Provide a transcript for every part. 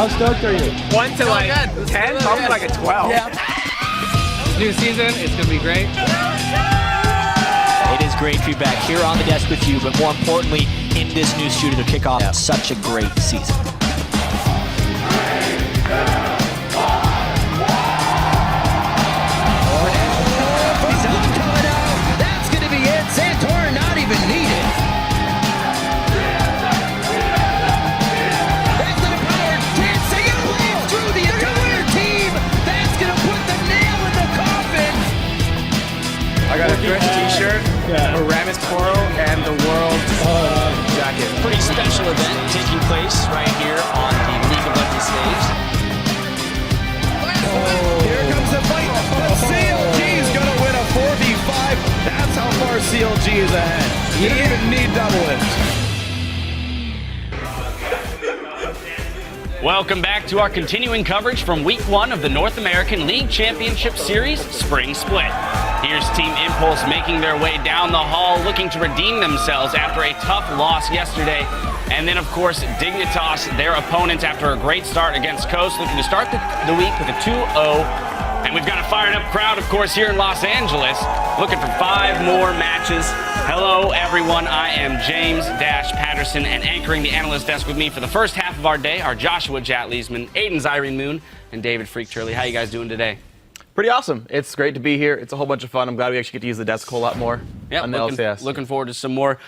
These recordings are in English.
How stoked are you? 1 to like 10, probably like a 12. Yeah. New season, it's gonna be great. It is great to be back here on the desk with you, but more importantly, in this new studio to kick off such a great season. That's going to be it. Santorin not even needed. That's the power. Dancing it away through the entire team. That's going to put the nail in the coffin. I got a fresh t-shirt, a Ramis Poro, and the world's jacket. Pretty special event taking place right here on the League of Legends stage. Here comes the fight, but CLG is going to win a 4v5. That's how far CLG is ahead. You don't even need double it. Welcome back to our continuing coverage from Week 1 of the North American League Championship Series Spring Split. Here's Team Impulse making their way down the hall, looking to redeem themselves after a tough loss yesterday. And then, of course, Dignitas, their opponents, after a great start against Coast, looking to start the week with a 2-0. And we've got a fired up crowd, of course, here in Los Angeles, looking for 5 more matches. Hello, everyone. I am James Patterson, and anchoring the analyst desk with me for the first half of our day are Joshua Jat Leesman, Aiden Zyrene Moon, and David Freak Turley. How you guys doing today? Pretty awesome. It's great to be here. It's a whole bunch of fun. I'm glad we actually get to use the desk a whole lot more on the LCS. Looking forward to some more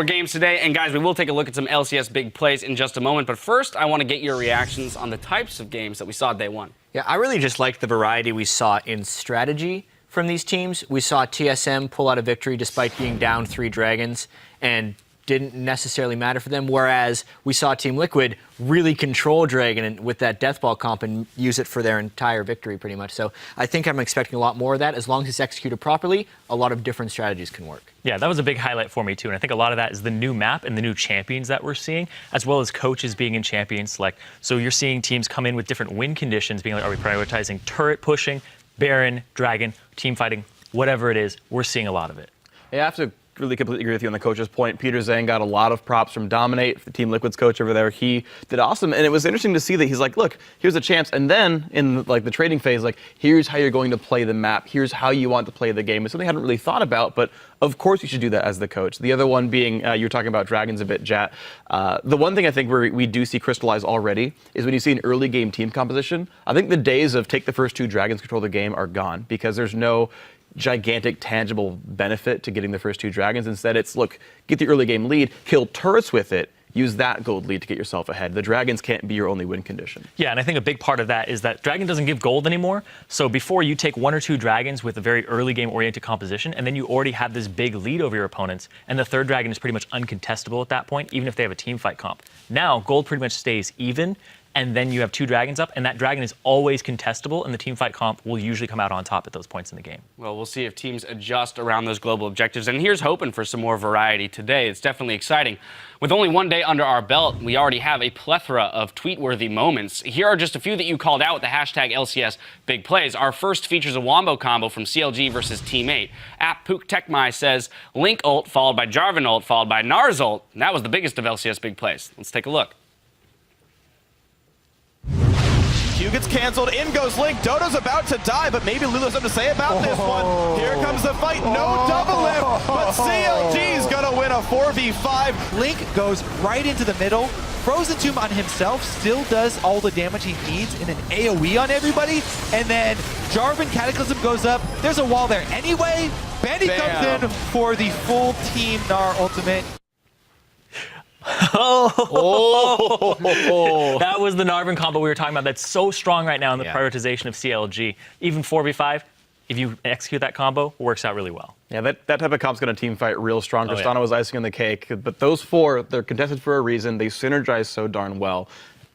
games today. And guys, we will take a look at some LCS big plays in just a moment. But first, I want to get your reactions on the types of games that we saw day one. Yeah, I really just liked the variety we saw in strategy from these teams. We saw TSM pull out a victory despite being down 3 dragons and didn't necessarily matter for them, whereas we saw Team Liquid really control Dragon and with that death ball comp and use it for their entire victory pretty much. So I think I'm expecting a lot more of that. As long as it's executed properly, a lot of different strategies can work. Yeah, that was a big highlight for me too, and I think a lot of that is the new map and the new champions that we're seeing, as well as coaches being in champion select. So you're seeing teams come in with different win conditions, being like, are we prioritizing turret pushing, Baron, Dragon, team fighting, whatever it is, we're seeing a lot of it. Yeah, I have to really completely agree with you on the coach's point. Peter Zhang got a lot of props from Dominate, the Team Liquid's coach over there. He did awesome, and it was interesting to see that he's like, look, here's a chance, and then in like the trading phase, like, here's how you're going to play the map, here's how you want to play the game. It's something I hadn't really thought about, but of course you should do that as the coach. The other one being, you were talking about Dragons a bit, Jat. The one thing I think we do see crystallize already is when you see an early game team composition, I think the days of take the first 2 Dragons, control the game are gone, because there's no gigantic tangible benefit to getting the first 2 dragons. Instead, it's look, get the early game lead, kill turrets with it, use that gold lead to get yourself ahead. The dragons can't be your only win condition. Yeah, and I think a big part of that is that Dragon doesn't give gold anymore. So before you take 1 or 2 dragons with a very early game oriented composition, and then you already have this big lead over your opponents, and the 3rd dragon is pretty much uncontestable at that point, even if they have a team fight comp. Now, gold pretty much stays even, and then you have 2 dragons up, and that dragon is always contestable, and the team fight comp will usually come out on top at those points in the game. Well, we'll see if teams adjust around those global objectives, and here's hoping for some more variety today. It's definitely exciting. With only 1 day under our belt, we already have a plethora of tweet-worthy moments. Here are just a few that you called out with the hashtag LCS Big Plays. Our first features a wombo combo from CLG versus Team 8. Pook Tekmai says, Link ult followed by Jarvan ult followed by Nars ult. And that was the biggest of LCS Big Plays. Let's take a look. Q gets canceled, in goes Link. Dodo's about to die, but maybe Lulu has something to say about this one. Here comes the fight, no double lift, but CLG's gonna win a 4v5. Link goes right into the middle. Frozen Tomb on himself still does all the damage he needs in an AoE on everybody. And then Jarvan Cataclysm goes up. There's a wall there anyway. Benny comes in for the full Team Gnar ultimate. That was the Narvan combo we were talking about. That's so strong right now in the prioritization of CLG. Even 4v5, if you execute that combo, works out really well. Yeah, that type of comp's going to team fight real strong. Tristana was icing on the cake, but those 4, they're contested for a reason. They synergize so darn well.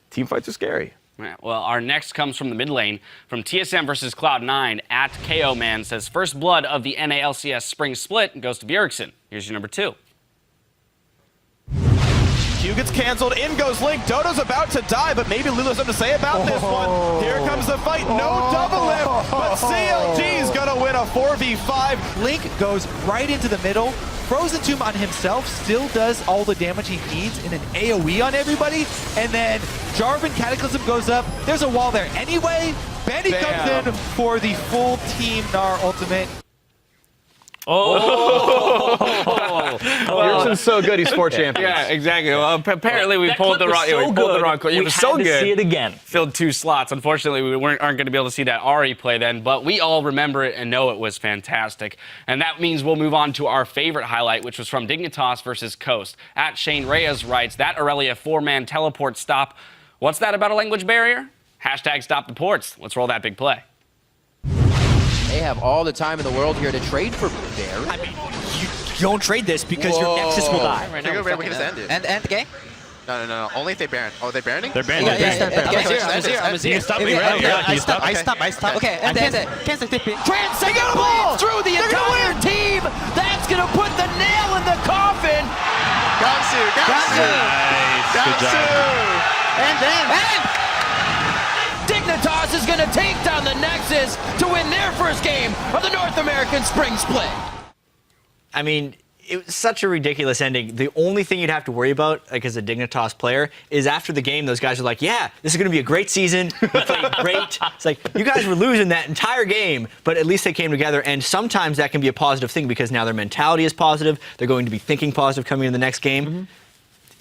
Team fights are scary. Well, our next comes from the mid lane, from TSM versus Cloud9. KO Man says, first blood of the NALCS Spring Split goes to Bjergsen. Here's your number 2. Q gets canceled, in goes Link. Dodo's about to die, but maybe Lulu has something to say about this one. Here comes the fight, no double lift, but CLG's gonna win a 4v5. Link goes right into the middle. Frozen Tomb on himself still does all the damage he needs in an AoE on everybody, and then Jarvan Cataclysm goes up. There's a wall there anyway. Benny comes in for the full Team Gnar ultimate. Pearson's so good, he's 4 champions. Yeah, exactly. Well, apparently we pulled the wrong. So we pulled the wrong. It was so to good. See it again. Filled 2 slots. Unfortunately, we aren't going to be able to see that Ari play then, but we all remember it and know it was fantastic. And that means we'll move on to our favorite highlight, which was from Dignitas versus Coast. At Shane Reyes writes, that Aurelia 4-man teleport stop. What's that about a language barrier? Hashtag stop the ports. Let's roll that big play. They have all the time in the world here to trade for Baron. I mean, you don't trade this because your Nexus will die. Right now, we can just end it. And the game? No. Only if they Baron. Oh, they Baroning? They're banned. I'm a zero. Stop me right here. I stop. Okay, and then Transcendent through the entire team. That's gonna put the nail in the coffin. Gatsu. Nice. Good job. And Dignitas is gonna take down the Nexus to win their first game of the North American Spring Split. I mean, it was such a ridiculous ending. The only thing you'd have to worry about, like as a Dignitas player, is after the game, those guys are like, yeah, this is going to be a great season. We played great. It's like, you guys were losing that entire game, but at least they came together. And sometimes that can be a positive thing because now their mentality is positive. They're going to be thinking positive coming in the next game. Mm-hmm.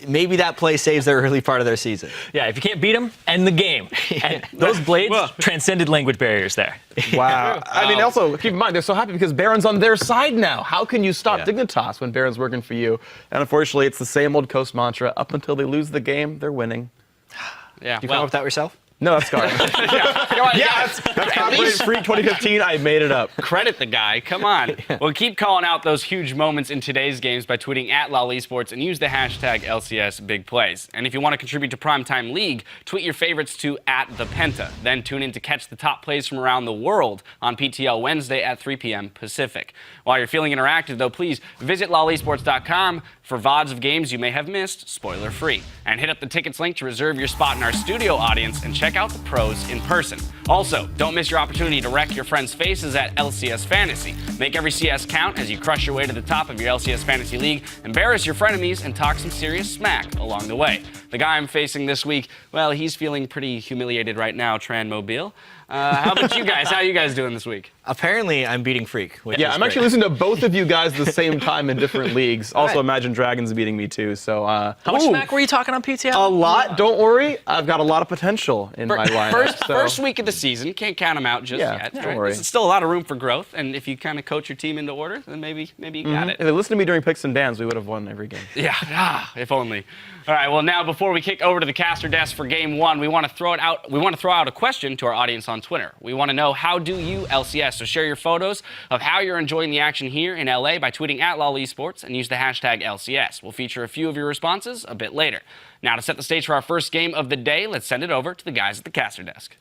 Maybe that play saves their early part of their season. Yeah, if you can't beat them, end the game. And those blades transcended language barriers there. Wow. I mean, also, keep in mind, they're so happy because Baron's on their side now. How can you stop Dignitas when Baron's working for you? And unfortunately, it's the same old Coast mantra. Up until they lose the game, they're winning. Yeah. You come up with that yourself? No, that's Scar. That's copyrighted free 2015. I made it up. Credit the guy. Come on. Well, keep calling out those huge moments in today's games by tweeting at LoL Esports and use the hashtag LCS Big Plays. And if you want to contribute to Primetime League, tweet your favorites to @ThePenta. Then tune in to catch the top plays from around the world on PTL Wednesday at 3 p.m. Pacific. While you're feeling interactive, though, please visit lolesports.com for VODs of games you may have missed, spoiler-free. And hit up the tickets link to reserve your spot in our studio audience and check out the pros in person. Also, don't miss your opportunity to wreck your friends' faces at LCS Fantasy. Make every CS count as you crush your way to the top of your LCS Fantasy League, embarrass your frenemies, and talk some serious smack along the way. The guy I'm facing this week, well, he's feeling pretty humiliated right now, Tran Mobile. How about you guys? How are you guys doing this week? Apparently, I'm beating Freak. Yeah, I'm actually listening to both of you guys at the same time in different leagues. Also, Imagine Dragons beating me too. So, how much smack were you talking on PTL? A lot. Don't worry, I've got a lot of potential in my lineup. First week of the season, can't count them out just yet. Don't worry. There's still a lot of room for growth, and if you kind of coach your team into order, then maybe you got it. If they listened to me during picks and bans, we would have won every game. Yeah, if only. All right. Well, now before we kick over to the caster desk for Game 1, we want to throw out a question to our audience on Twitter. We want to know, how do you LCS? So share your photos of how you're enjoying the action here in LA by tweeting at LoL Esports and use the hashtag LCS. We'll feature a few of your responses a bit later. Now, to set the stage for our first game of the day, let's send it over to the guys at the caster desk.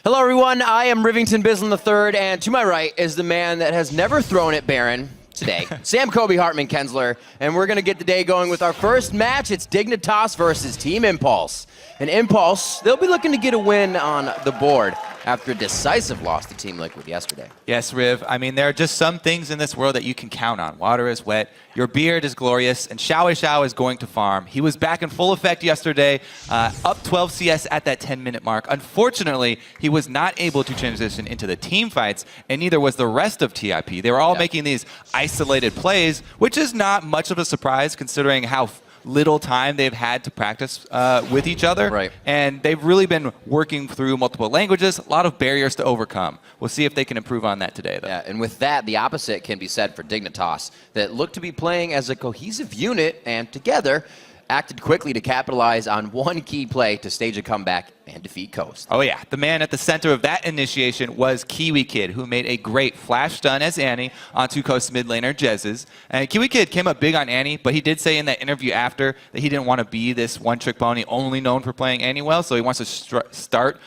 Hello, everyone. I am Rivington Bislin III, and to my right is the man that has never thrown at Baron today, Sam Kobe Hartman Kensler, and we're going to get the day going with our first match. It's Dignitas versus Team Impulse. And Impulse, they'll be looking to get a win on the board after a decisive loss to Team Liquid yesterday. Yes, Riv. I mean, there are just some things in this world that you can count on. Water is wet, your beard is glorious, and Xiao is going to farm. He was back in full effect yesterday, up 12 CS at that 10-minute mark. Unfortunately, he was not able to transition into the team fights, and neither was the rest of TIP. They were all making these isolated plays, which is not much of a surprise considering how little time they've had to practice with each other. Right. And they've really been working through multiple languages, a lot of barriers to overcome. We'll see if they can improve on that today, though. Yeah, and with that, the opposite can be said for Dignitas, that look to be playing as a cohesive unit and together acted quickly to capitalize on one key play to stage a comeback and defeat Coast. Oh yeah, the man at the center of that initiation was Kiwi Kid, who made a great flash stun as Annie onto Coast mid laner Jezzes. And Kiwi Kid came up big on Annie, but he did say in that interview after that he didn't want to be this one-trick pony only known for playing Annie well, so he wants to start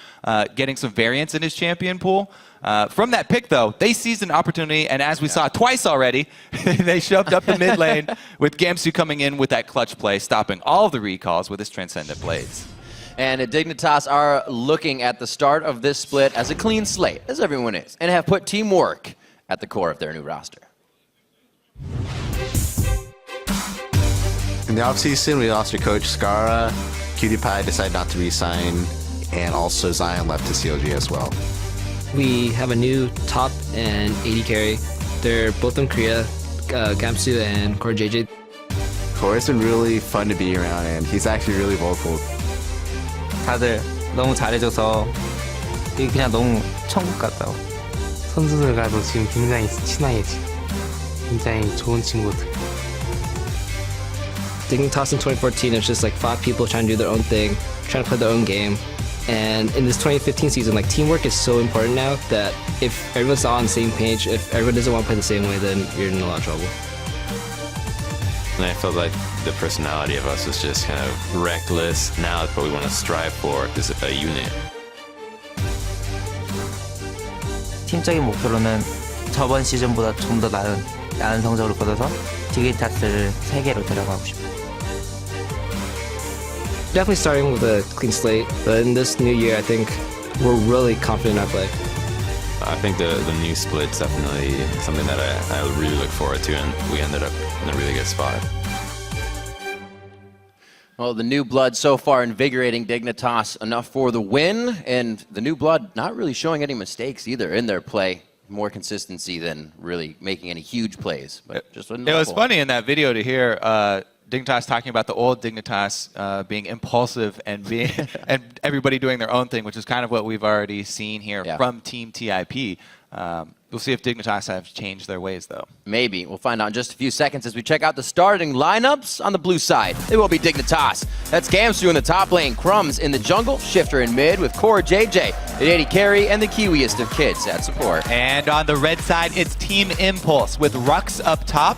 getting some variance in his champion pool. From that pick, though, they seized an opportunity, and as we saw twice already, they shoved up the mid lane with Gamsu coming in with that clutch play, stopping all of the recalls with his Transcendent Blades. And Dignitas are looking at the start of this split as a clean slate, as everyone is, and have put teamwork at the core of their new roster. In the offseason, we lost our coach, Scara. Cutie Pie decided not to re-sign, and also Zion left to CLG as well. We have a new top and AD carry. They're both from Korea, Gamsu and Core JJ. Core's been really fun to be around, and he's actually really vocal. 다들 너무 잘해줘서 이게 그냥 너무 천국 같다고. 선수들과도 지금 굉장히 친하게 굉장히 좋은 친구들. Dignitas in 2014, it's just like 5 people trying to do their own thing, trying to play their own game. And in this 2015 season, like teamwork is so important now that if everyone's not on the same page, if everyone doesn't want to play the same way, then you're in a lot of trouble. And I felt like the personality of us was just kind of reckless. Now what we want to strive for is a unit. 팀적인 목표로는 저번 시즌보다 좀 더 나은 성적을 거둬서 디기타스를 세계로 데려가고 싶어요. Definitely starting with a clean slate, but in this new year, I think we're really confident in our play. I think the new split's definitely something that I really look forward to, and we ended up in a really good spot. Well, the new blood so far invigorating Dignitas enough for the win, and the new blood not really showing any mistakes either in their play. More consistency than really making any huge plays. But just it was funny in that video to hear Dignitas talking about the old Dignitas being impulsive and being and everybody doing their own thing, which is kind of what we've already seen here from Team TIP. We'll see if Dignitas have changed their ways, though. Maybe. We'll find out in just a few seconds as we check out the starting lineups on the blue side. It will be Dignitas. That's Gamsu in the top lane, Crumbs in the jungle, Shifter in mid with Core JJ, the AD carry, and the Kiwiest of kids at support. And on the red side, it's Team Impulse with Rux up top.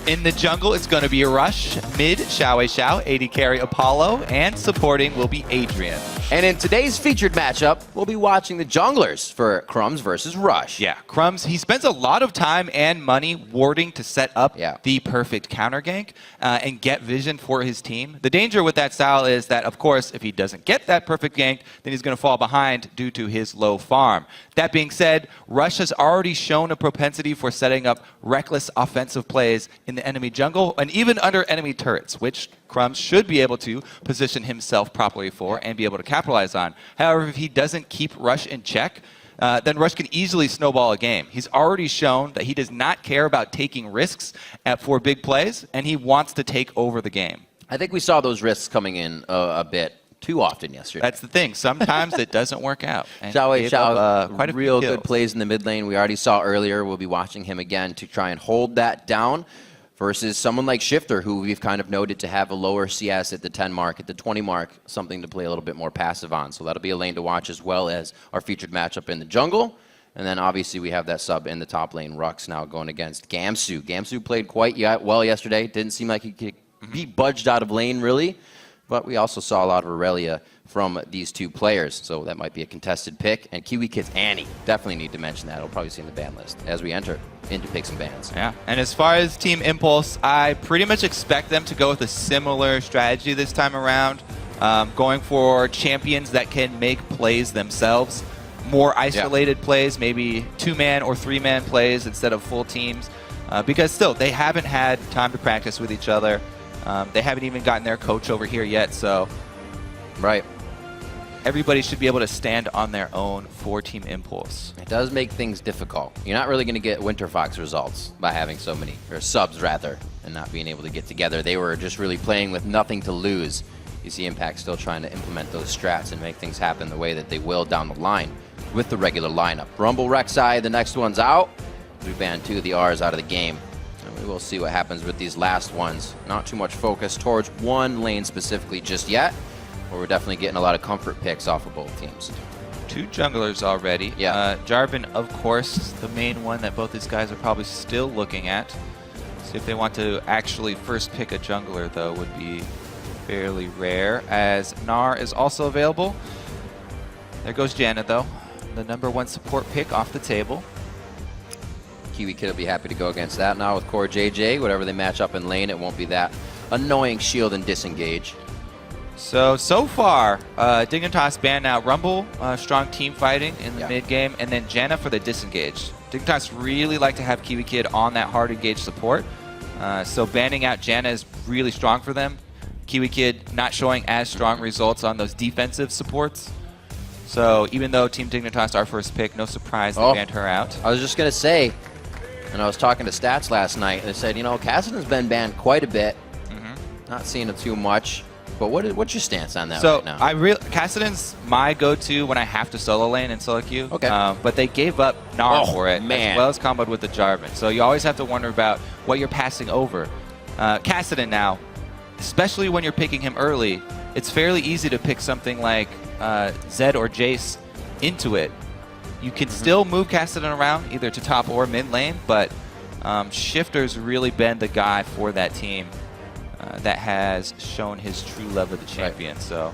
In the jungle, it's going to be a Rush. Mid, Xiao, AD carry Apollo, and supporting will be Adrian. And in today's featured matchup, we'll be watching the junglers for Crumbs versus Rush. Yeah, Crumbs, he spends a lot of time and money warding to set up the perfect counter gank and get vision for his team. The danger with that style is that, of course, if he doesn't get that perfect gank, then he's going to fall behind due to his low farm. That being said, Rush has already shown a propensity for setting up reckless offensive plays in the enemy jungle and even under enemy turrets, which Crumbs should be able to position himself properly for and be able to capitalize on. However, if he doesn't keep Rush in check, then Rush can easily snowball a game. He's already shown that he does not care about taking risks for big plays, and he wants to take over the game. I think we saw those risks coming in a bit too often yesterday. That's the thing. Sometimes it doesn't work out. Xiao, quite a real few good plays in the mid lane. We already saw earlier. We'll be watching him again to try and hold that down versus someone like Shifter, who we've kind of noted to have a lower CS at the 10 mark, at the 20 mark, something to play a little bit more passive on. So that'll be a lane to watch, as well as our featured matchup in the jungle. And then obviously we have that sub in the top lane, Rux, now going against Gamsu. Gamsu played quite well yesterday. Didn't seem like he could be budged out of lane, really. But we also saw a lot of Aurelia from these two players, so that might be a contested pick. And Kiwi Kids Annie, definitely need to mention that. I'll probably see in the ban list as we enter into picks and bans. Yeah, and as far as Team Impulse, I pretty much expect them to go with a similar strategy this time around, going for champions that can make plays themselves, more isolated plays, maybe 2-man or 3-man plays instead of full teams, because still, they haven't had time to practice with each other. They haven't even gotten their coach over here yet, so everybody should be able to stand on their own for Team Impulse. It does make things difficult. You're not really going to get Winter Fox results by having so many, or subs rather, and not being able to get together. They were just really playing with nothing to lose. You see Impact still trying to implement those strats and make things happen the way that they will down the line with the regular lineup. Rumble Rek'Sai, the next one's out. We banned 2 of the R's out of the game. We will see what happens with these last ones. Not too much focus towards one lane specifically just yet, but we're definitely getting a lot of comfort picks off of both teams. 2 junglers already. Yeah. Jarvan, of course, the main one that both these guys are probably still looking at. See if they want to actually first pick a jungler, though, would be fairly rare, as Gnar is also available. There goes Janna, though. The #1 support pick off the table. Kiwi Kid will be happy to go against that now with Core JJ. Whatever they match up in lane, it won't be that annoying shield and disengage. So far, Dignitas banned out Rumble, strong team fighting in the mid game, and then Janna for the disengage. Dignitas really like to have Kiwi Kid on that hard engage support. So banning out Janna is really strong for them. Kiwi Kid not showing as strong results on those defensive supports. So even though Team Dignitas our first pick, no surprise they banned her out. I was just going to say, and I was talking to Stats last night, and they said, you know, Kassadin's been banned quite a bit. Not seeing it too much. But what's your stance on that right now? Kassadin's my go-to when I have to solo lane in solo queue. Okay. But they gave up Gnar for it, man. as well as comboed with the Jarvan. So you always have to wonder about what you're passing over. Kassadin now, especially when you're picking him early, it's fairly easy to pick something like Zed or Jace into it. You can still move Kassadin around, either to top or mid lane, but Shifter's really been the guy for that team. That has shown his true love of the champion. So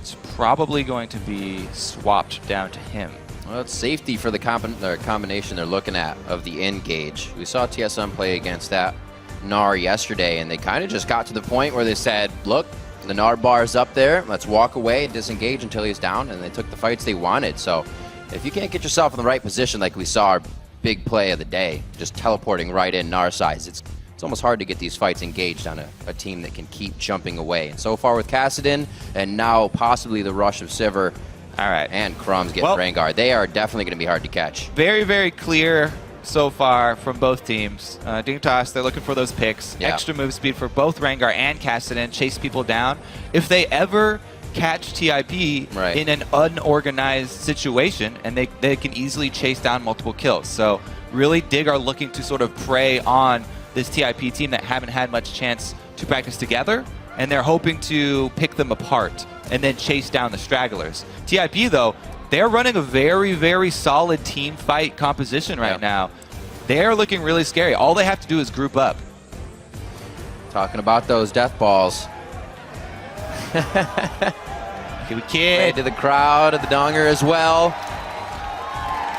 it's probably going to be swapped down to him. Well, it's safety for the combination they're looking at of the engage. We saw TSM play against that Gnar yesterday, and they kind of just got to the point where they said, look, the Gnar bar is up there. Let's walk away, disengage until he's down, and they took the fights they wanted. So if you can't get yourself in the right position like we saw our big play of the day, just teleporting right in Gnar size, it's almost hard to get these fights engaged on a team that can keep jumping away. And so far with Kassadin, and now possibly the rush of Sivir and Crumbs getting Rengar, they are definitely going to be hard to catch. Very, very clear so far from both teams. Dignitas, they're looking for those picks. Extra move speed for both Rengar and Kassadin, chase people down. If they ever catch TIP in an unorganized situation, and they can easily chase down multiple kills. So really, Dig are looking to sort of prey on this TIP team that haven't had much chance to practice together, and they're hoping to pick them apart and then chase down the stragglers. TIP, though, they're running a very, very solid team fight composition right now. They're looking really scary. All they have to do is group up. Talking about those death balls. Kiwi Kid. Right to the crowd, the donger as well.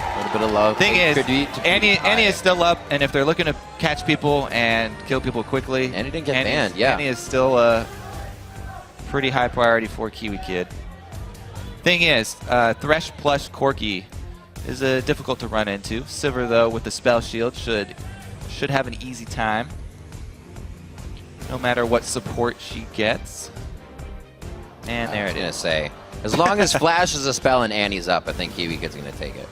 A little bit of love. Thing is, Annie is still up, and if they're looking to catch people and kill people quickly, Annie didn't get banned, Annie is still a pretty high priority for Kiwi Kid. Thing is, Thresh plus Corki is difficult to run into. Sivir, though, with the spell shield, should have an easy time, no matter what support she gets. And there it is. As long as Flash is a spell and Annie's up, I think Kiwi Kid's going to take it.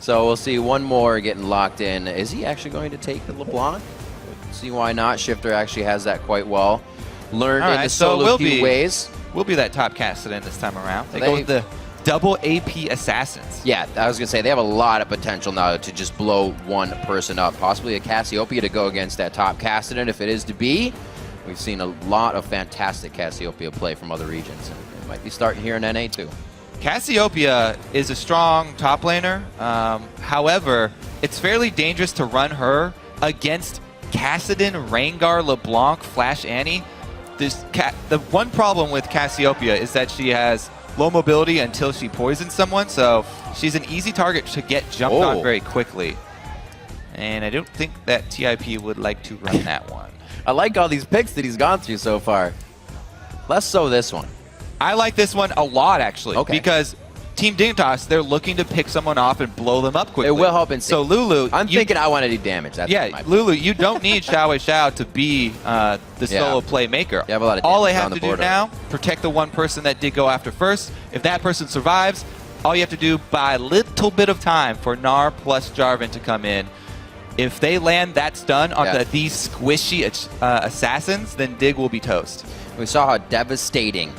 So we'll see one more getting locked in. Is he actually going to take the LeBlanc? See why not. Shifter actually has that quite well. Learned in the solo queue ways. Will be that top Kassadin this time around. They go with the double AP assassins. Yeah, I was going to say, they have a lot of potential now to just blow one person up. Possibly a Cassiopeia to go against that top Kassadin if it is to be. We've seen a lot of fantastic Cassiopeia play from other regions. And it might be starting here in NA too. Cassiopeia is a strong top laner. However, it's fairly dangerous to run her against Kassadin, Rengar, LeBlanc, Flash Annie. The one problem with Cassiopeia is that she has low mobility until she poisons someone, so she's an easy target to get jumped on very quickly. And I don't think that TIP would like to run that one. I like all these picks that he's gone through so far. Less so this one. I like this one a lot, actually, because Team Dignitas, they're looking to pick someone off and blow them up quickly. It will help in So Lulu, I'm thinking I want to do damage. That's Lulu, you don't need Xiao Wei Xiao to be the solo playmaker. You have a lot of all they damage have on to the do board now, protect the one person that did go after first. If that person survives, all you have to do, buy a little bit of time for Gnar plus Jarvan to come in. If they land that stun on these squishy assassins, then Dig will be toast. We saw how devastating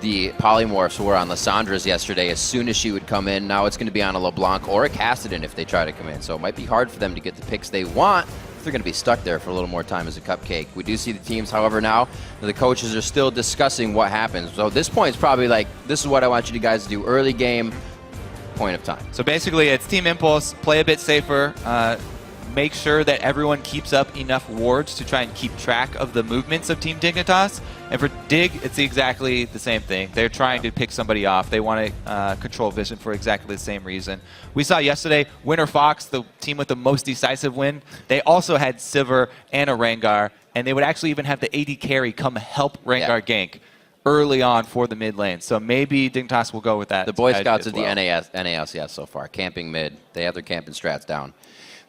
the polymorphs were on Lyssandra's yesterday as soon as she would come in. Now it's going to be on a LeBlanc or a Kassadin if they try to come in. So it might be hard for them to get the picks they want if they're going to be stuck there for a little more time as a cupcake. We do see the teams, however, now the coaches are still discussing what happens. So this point is probably like, this is what I want you guys to do early game, point of time. So basically it's Team Impulse, play a bit safer, make sure that everyone keeps up enough wards to try and keep track of the movements of Team Dignitas. And for Dig, it's exactly the same thing. They're trying to pick somebody off. They want to control vision for exactly the same reason. We saw yesterday, Winter Fox, the team with the most decisive win, they also had Sivir and a Rengar, and they would actually even have the AD carry come help Rengar gank early on for the mid lane. So maybe Dignitas will go with that. The Boy Scouts of the NALCS so far, camping mid. They have their camping strats down.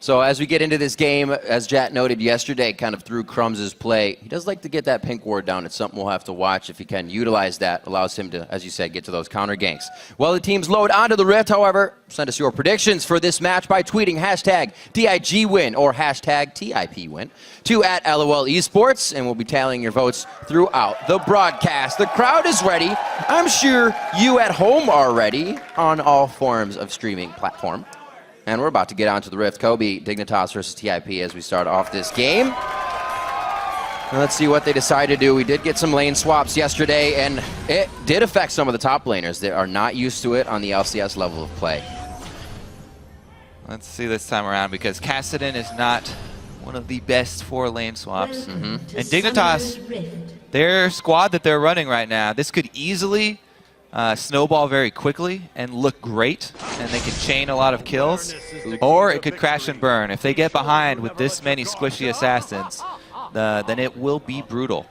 So as we get into this game, as Jat noted yesterday, kind of through Crumbs' play, he does like to get that pink ward down. It's something we'll have to watch if he can utilize that. Allows him to, as you said, get to those counter ganks. Well, the teams load onto the Rift, however. Send us your predictions for this match by tweeting hashtag DIGWin or hashtag TIPWin to @LOL Esports, and we'll be tallying your votes throughout the broadcast. The crowd is ready. I'm sure you at home are ready on all forms of streaming platform. And we're about to get onto the Rift. Kobe, Dignitas versus TIP as we start off this game. And let's see what they decide to do. We did get some lane swaps yesterday, and it did affect some of the top laners. They are not used to it on the LCS level of play. Let's see this time around, because Kassadin is not one of the best 4 lane swaps. And Dignitas, their squad that they're running right now, this could easily snowball very quickly and look great, and they can chain a lot of kills, or it could crash and burn. If they get behind with this many squishy assassins, then it will be brutal.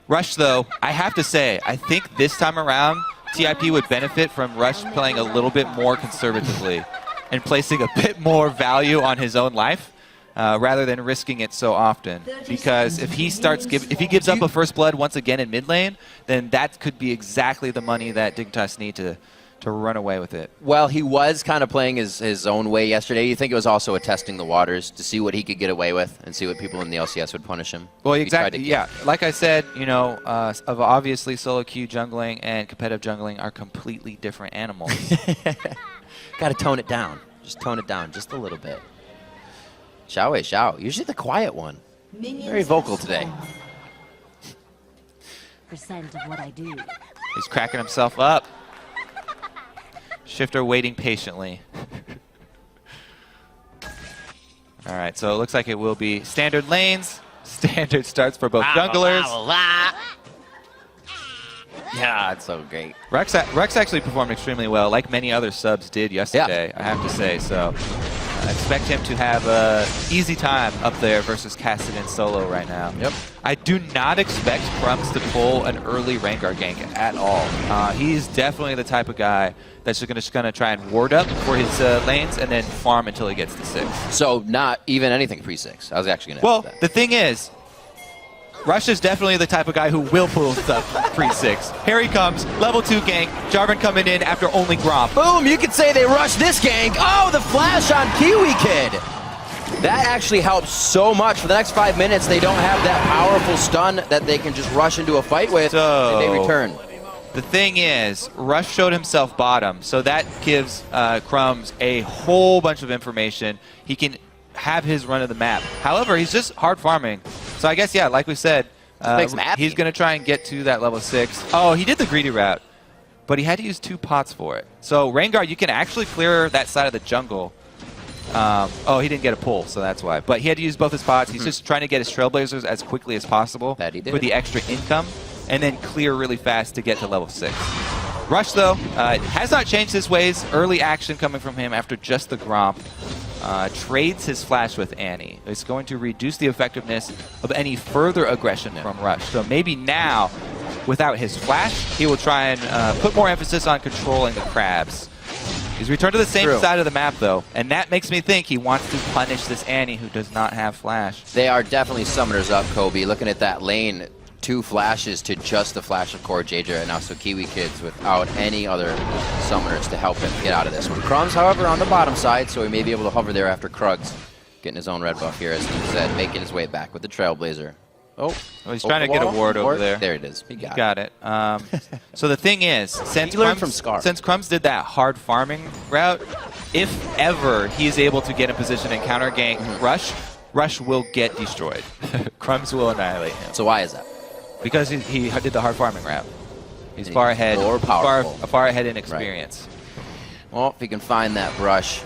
Rush, though, I have to say, I think this time around, TIP would benefit from Rush playing a little bit more conservatively and placing a bit more value on his own life. Rather than risking it so often, because if he gives up a first blood once again in mid lane, then that could be exactly the money that Dignitas need to run away with it. Well, he was kind of playing his own way yesterday. You think it was also a testing the waters to see what he could get away with and see what people in the LCS would punish him? Well, exactly, yeah. Like I said, you know, obviously solo queue jungling and competitive jungling are completely different animals. Got to tone it down. Just tone it down just a little bit. Xiao, usually the quiet one. Very vocal today. Percent of what I do. He's cracking himself up. Shifter waiting patiently. All right, so it looks like it will be standard lanes. Standard starts for both junglers. Yeah, it's so great. Rex actually performed extremely well, like many other subs did yesterday, I have to say. So I expect him to have an easy time up there versus Kassadin solo right now. Yep. I do not expect Crumbs to pull an early Rengar gank at all. He's definitely the type of guy that's just going to try and ward up for his lanes and then farm until he gets to 6. So not even anything pre-6. I was actually going to Well, the thing is, Rush is definitely the type of guy who will pull stuff pre-6. Here he comes, level 2 gank, Jarvan coming in after only Gromp. Boom, you could say they rushed this gank. Oh, the flash on Kiwi Kid. That actually helps so much. For the next 5 minutes, they don't have that powerful stun that they can just rush into a fight with, and they return. The thing is, Rush showed himself bottom, so that gives Crumbs a whole bunch of information. He can have his run of the map. However, he's just hard farming. So I guess, yeah, like we said, he's going to try and get to that level 6. Oh, he did the greedy route, but he had to use 2 pots for it. So Rengar, you can actually clear that side of the jungle. Oh, he didn't get a pull, so that's why. But he had to use both his pots. He's just trying to get his Trailblazers as quickly as possible for the extra income, and then clear really fast to get to level 6. Rush, though, has not changed his ways. Early action coming from him after just the Gromp. Trades his flash with Annie. It's going to reduce the effectiveness of any further aggression from Rush. So maybe now, without his flash, he will try and put more emphasis on controlling the crabs. He's returned to the same side of the map, though, and that makes me think he wants to punish this Annie who does not have flash. They are definitely summoners up, Kobe. Looking at that lane, 2 flashes to just the flash of Core JJ, and also Kiwi Kids without any other summoners to help him get out of this one. Crumbs, however, on the bottom side, so he may be able to hover there after Krugs. Getting his own red buff here, as he said, making his way back with the Trailblazer. Oh, he's trying to get a ward over there. There it is. He got it. So the thing is, since Crumbs did that hard farming route, if ever he's able to get in position and counter gank Rush will get destroyed. Crumbs will annihilate him. So why is that? Because he did the hard farming route. He's far ahead. More powerful. Far ahead in experience. Right. Well, if he can find that brush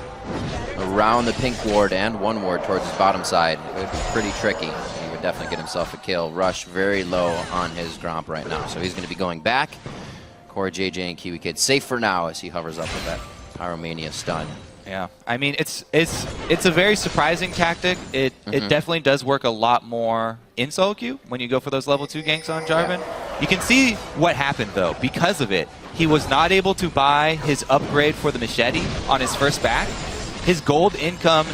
around the pink ward and 1 ward towards his bottom side, it would be pretty tricky. He would definitely get himself a kill. Rush very low on his Gromp right now, so he's going to be going back. Core JJ and Kiwi Kid safe for now as he hovers up with that Pyromania stun. Yeah, I mean, it's a very surprising tactic. It definitely does work a lot more in solo queue when you go for those level 2 ganks on Jarvan. Yeah. You can see what happened, though. Because of it, he was not able to buy his upgrade for the machete on his first back. His gold income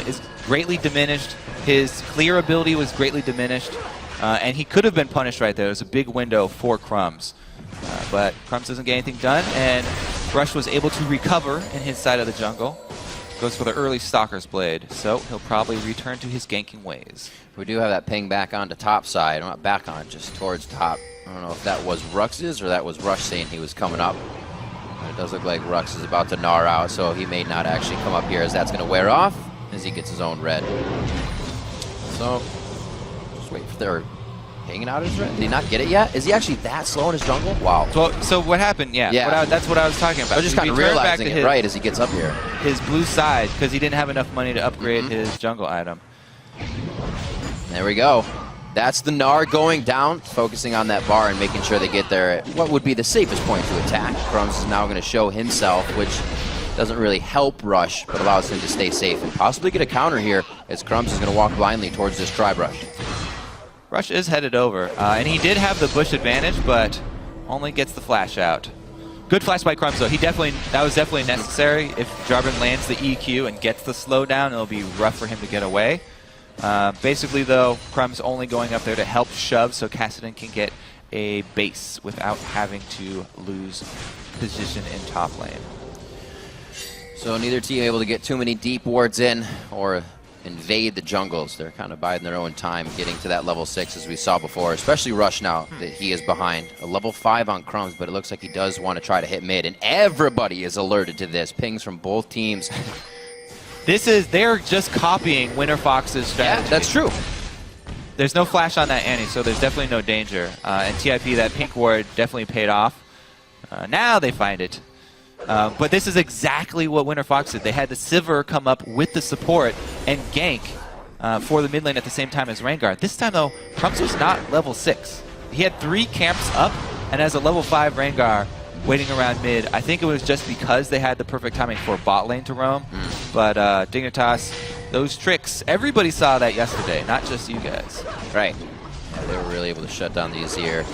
greatly diminished. His clear ability was greatly diminished. And he could have been punished right there. It was a big window for Crumbs. But Crumbs doesn't get anything done, and Rush was able to recover in his side of the jungle. Goes for the early Stalker's Blade, so he'll probably return to his ganking ways. We do have that ping back onto top side. Not back on, just towards top. I don't know if that was Rux's or that was Rush saying he was coming up. But it does look like Rux is about to gnaw out, so he may not actually come up here as that's going to wear off as he gets his own red. So, just wait for their hanging out his red. Did he not get it yet? Is he actually that slow in his jungle? Wow. So what happened? Yeah. That's what I was talking about. I was just kind of realizing it right as he gets up here. His blue side, because he didn't have enough money to upgrade his jungle item. There we go. That's the Gnar going down, focusing on that bar and making sure they get there at what would be the safest point to attack. Crumbs is now going to show himself, which doesn't really help Rush, but allows him to stay safe and possibly get a counter here as Crumbs is going to walk blindly towards this Tribe Rush. Rush is headed over, and he did have the bush advantage, but only gets the flash out. Good flash by Crumbs, though. That was definitely necessary. If Jarvan lands the EQ and gets the slowdown, it'll be rough for him to get away. Basically, though, Crumbs only going up there to help shove so Kassadin can get a base without having to lose position in top lane. So neither team able to get too many deep wards in or invade the jungles. They're kind of biding their own time getting to that level 6 as we saw before, especially Rush now that he is behind. A level 5 on Crumbs, but it looks like he does want to try to hit mid, and everybody is alerted to this. Pings from both teams. They're just copying WinterFox's strategy. Yeah, that's true. There's no flash on that Annie, so there's definitely no danger. And TIP, that pink ward definitely paid off. Now they find it. But this is exactly what WinterFox did. They had the Sivir come up with the support and gank for the mid lane at the same time as Rengar. This time, though, Crumbs was not level 6. He had 3 camps up, and as a level 5 Rengar waiting around mid, I think it was just because they had the perfect timing for bot lane to roam. But Dignitas, those tricks, everybody saw that yesterday, not just you guys. Right. Yeah, they were really able to shut down the Azir,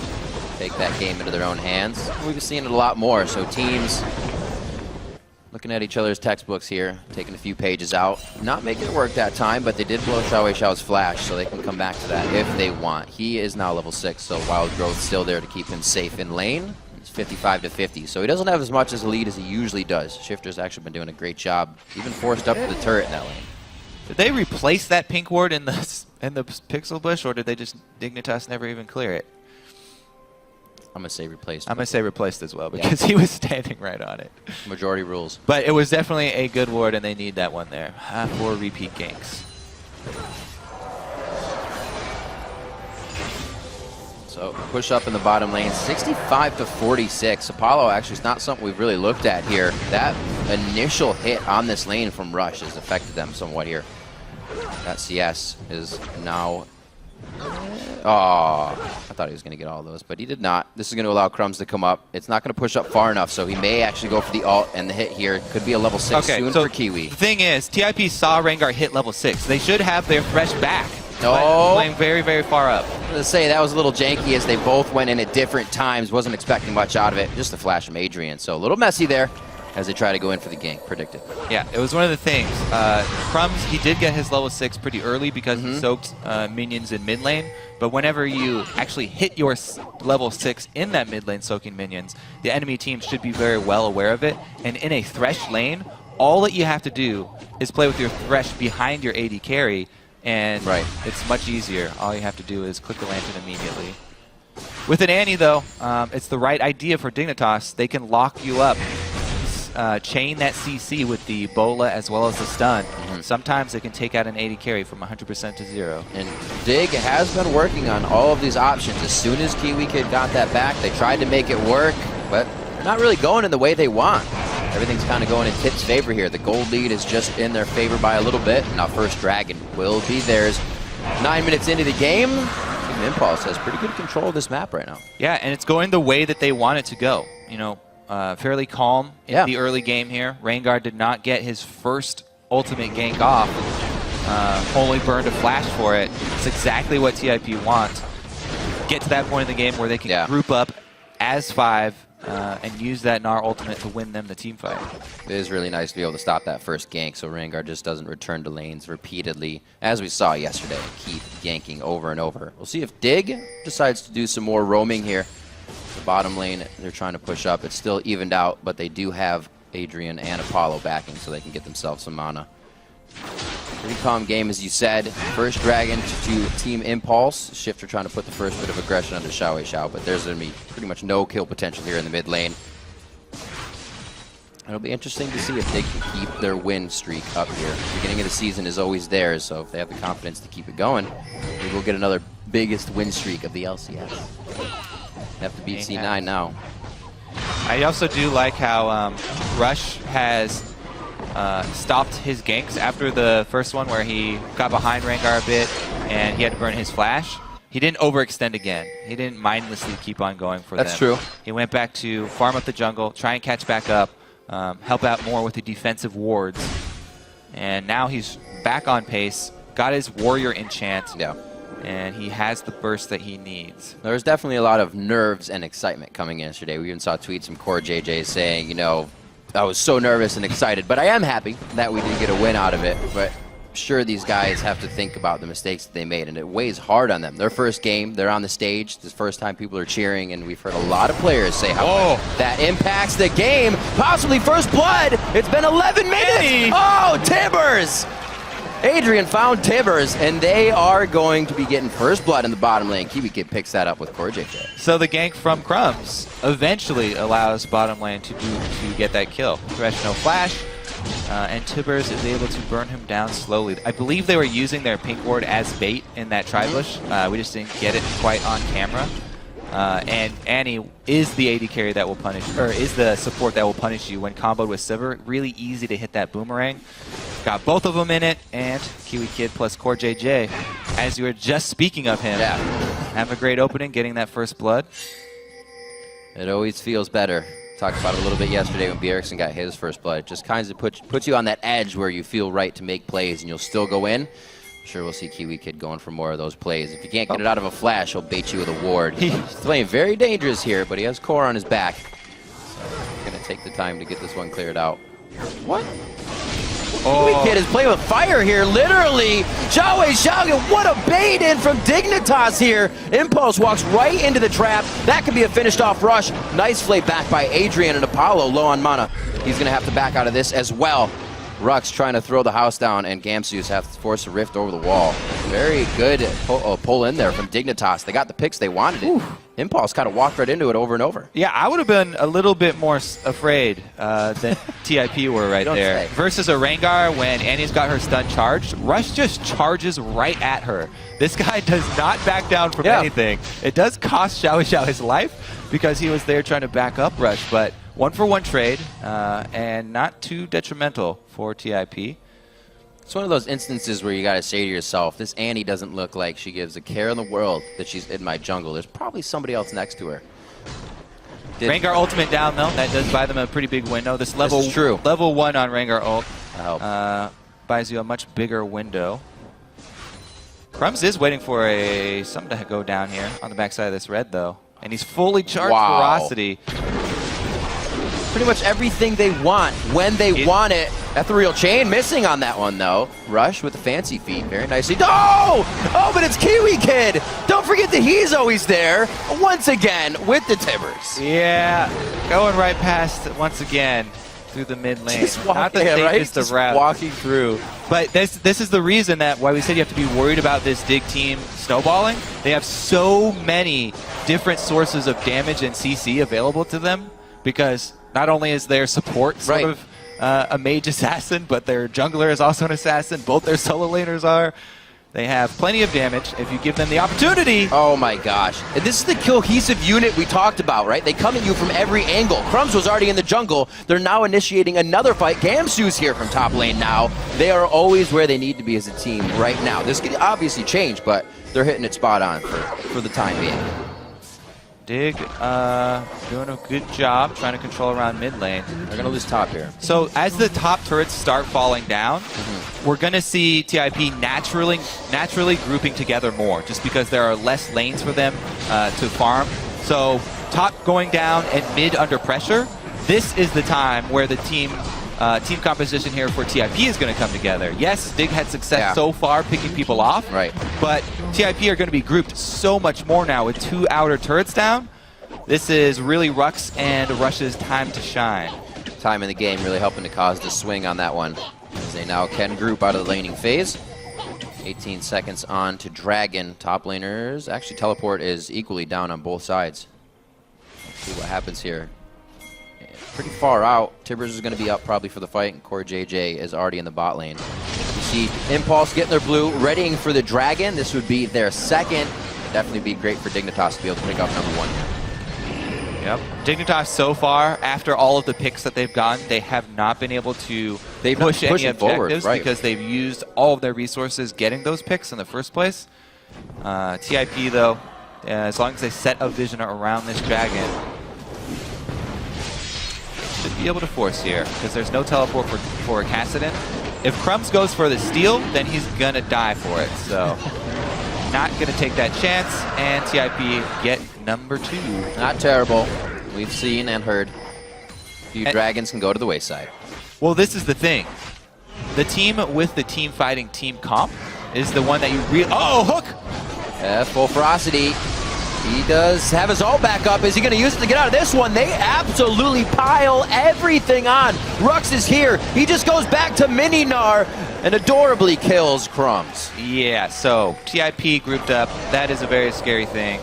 take that game into their own hands. We've been seeing it a lot more, so teams looking at each other's textbooks here, taking a few pages out. Not making it work that time, but they did blow Xiao Xiao's flash, so they can come back to that if they want. He is now level 6, so Wild Growth still there to keep him safe in lane. It's 55 to 50, so he doesn't have as much as a lead as he usually does. Shifter's actually been doing a great job, even forced up to the turret in that lane. Did they replace that pink ward in the pixel bush, or did they just Dignitas never even clear it? I'm going to say replaced. I'm going to say replaced as well, because he was standing right on it. Majority rules. But it was definitely a good ward, and they need that one there. 4 repeat ganks. So push up in the bottom lane, 65 to 46. Apollo actually is not something we've really looked at here. That initial hit on this lane from Rush has affected them somewhat here. That CS is now... Oh, I thought he was going to get all those, but he did not. This is going to allow Crumbs to come up. It's not going to push up far enough, so he may actually go for the ult, and the hit here could be a level 6 soon for Kiwi. The thing is, TIP saw Rengar hit level 6. They should have their fresh back. No. Playing very, very far up. I was going to say, that was a little janky as they both went in at different times. Wasn't expecting much out of it. Just a flash from Adrian, so a little messy there as they try to go in for the gank, predicted. Yeah, it was one of the things. Crumbs, he did get his level 6 pretty early because he soaked minions in mid lane, but whenever you actually hit your level 6 in that mid lane soaking minions, the enemy team should be very well aware of it, and in a Thresh lane, all that you have to do is play with your Thresh behind your AD carry, and it's much easier. All you have to do is click the lantern immediately. With an Annie, though, it's the right idea for Dignitas. They can lock you up. Chain that CC with the Bola as well as the stun. Sometimes they can take out an AD carry from 100% to 0. And Dig has been working on all of these options. As soon as Kiwi Kid got that back, they tried to make it work, but not really going in the way they want. Everything's kind of going in Tip's favor here. The gold lead is just in their favor by a little bit. Now First Dragon will be theirs. 9 minutes into the game, Team Impulse has pretty good control of this map right now. Yeah, and it's going the way that they want it to go. You know, fairly calm in the early game here. Rengar did not get his first ultimate gank off. Only burned a flash for it. It's exactly what TIP wants. Get to that point in the game where they can group up as 5, and use that Gnar ultimate to win them the team fight. It is really nice to be able to stop that first gank so Rengar just doesn't return to lanes repeatedly, as we saw yesterday. Keep ganking over and over. We'll see if Dig decides to do some more roaming here. The bottom lane, they're trying to push up. It's still evened out, but they do have Adrian and Apollo backing so they can get themselves some mana. Pretty calm game, as you said. First Dragon to Team Impulse. Shifter trying to put the first bit of aggression onto Xiao, but there's going to be pretty much no kill potential here in the mid lane. It'll be interesting to see if they can keep their win streak up here. The beginning of the season is always theirs, so if they have the confidence to keep it going, maybe we'll get another biggest win streak of the LCS. Have to beat C9 now. I also do like how Rush has stopped his ganks after the first one where he got behind Rengar a bit and he had to burn his flash. He didn't overextend again. He didn't mindlessly keep on going for That's them. true. He went back to farm up the jungle, try and catch back up, help out more with the defensive wards. And now he's back on pace, got his warrior enchant, and he has the burst that he needs. There was definitely a lot of nerves and excitement coming in yesterday. We even saw tweets from Core JJ saying, you know, I was so nervous and excited, but I am happy that we did get a win out of it. But sure, these guys have to think about the mistakes that they made, and it weighs hard on them. Their first game, they're on the stage. This is the first time people are cheering, and we've heard a lot of players say how much that impacts the game. Possibly first blood. It's been 11 minutes. Oh, Tibbers! Adrian found Tibbers, and they are going to be getting first blood in the bottom lane. Kiwi Kid picks that up with Core JJ. So the gank from Crumbs eventually allows bottom lane to get that kill. Thresh no flash, and Tibbers is able to burn him down slowly. I believe they were using their pink ward as bait in that tri-bush. We just didn't get it quite on camera. And Annie is the AD carry that will punish, or is the support that will punish you when comboed with Sivir. Really easy to hit that boomerang. Got both of them in it, and Kiwi Kid plus Core JJ, as you were just speaking of him, have a great opening, getting that first blood. It always feels better. Talked about it a little bit yesterday when Bjergsen got his first blood. It just kind of puts you on that edge where you feel right to make plays, and you'll still go in. I'm sure we'll see Kiwi Kid going for more of those plays. If you can't get it out of a flash, he'll bait you with a ward. He's playing very dangerous here, but he has Core on his back. So we're going to take the time to get this one cleared out. What? Kiwi Kid is playing with fire here, literally. Xiao, what a bait in from Dignitas here. Impulse walks right into the trap. That could be a finished off rush. Nice play back by Adrian, and Apollo low on mana. He's going to have to back out of this as well. Rux trying to throw the house down, and Gamsus have to force a rift over the wall. Very good pull in there from Dignitas. They got the picks they wanted it. Impulse kind of walked right into it over and over. Yeah, I would have been a little bit more afraid than TIP were right there. Versus a Rengar, when Annie's got her stun charged, Rush just charges right at her. This guy does not back down from anything. It does cost Xiao his life because he was there trying to back up Rush, but 1-for-1 trade and not too detrimental for TIP. It's one of those instances where you got to say to yourself, this Annie doesn't look like she gives a care in the world that she's in my jungle. There's probably somebody else next to her. Rengar ultimate down, though. That does buy them a pretty big window. This level 1 on Rengar ult buys you a much bigger window. Crumbs is waiting for something to go down here on the backside of this red, though. And he's fully charged Ferocity. Pretty much everything they want when they want it. Ethereal Chain missing on that one, though. Rush with the fancy feet. Very nicely. Oh, but it's Kiwi Kid. Don't forget that he's always there. Once again with the Tibbers. Yeah, going right past once again through the mid lane. Just walking, not the safest of routes. Walking through. But this is the reason that why we said you have to be worried about this Dig team snowballing. They have so many different sources of damage and CC available to them, because not only is their support sort of a mage assassin, but their jungler is also an assassin. Both their solo laners are. They have plenty of damage if you give them the opportunity. Oh my gosh. And this is the cohesive unit we talked about, right? They come at you from every angle. Crumbs was already in the jungle. They're now initiating another fight. Gamsu's here from top lane now. They are always where they need to be as a team right now. This could obviously change, but they're hitting it spot on for the time being. Dig doing a good job trying to control around mid lane. They're going to lose top here. So as the top turrets start falling down, we're going to see TIP naturally grouping together more, just because there are less lanes for them to farm. So top going down and mid under pressure, this is the time where the team composition here for TIP is going to come together. Yes, Dig had success so far picking people off, but TIP are going to be grouped so much more now with 2 outer turrets down. This is really Rux and Rush's time to shine. Time in the game really helping to cause the swing on that one, as they now can group out of the laning phase. 18 seconds on to Dragon. Top laners, actually teleport is equally down on both sides. Let's see what happens here. Pretty far out. Tibbers is going to be up probably for the fight, and Core JJ is already in the bot lane. You see Impulse getting their blue, readying for the Dragon. This would be their second. It'd definitely be great for Dignitas to be able to pick up number 1 here. Yep. Dignitas so far, after all of the picks that they've gotten, they have not been able to push any objectives because they've used all of their resources getting those picks in the first place. TIP, though, as long as they set a vision around this Dragon, should be able to force here because there's no teleport for Kassadin. If Crumbs goes for the steal, then he's going to die for it. So not going to take that chance, and TIP get number 2. Not terrible. We've seen and heard a few Dragons can go to the wayside. Well, this is the thing. The team with the team fighting team comp is the one that you really... Oh, hook! Yeah, full ferocity. He does have his ult back up. Is he going to use it to get out of this one? They absolutely pile everything on. Rux is here. He just goes back to Mininar and adorably kills Crumbs. Yeah, so TIP grouped up. That is a very scary thing.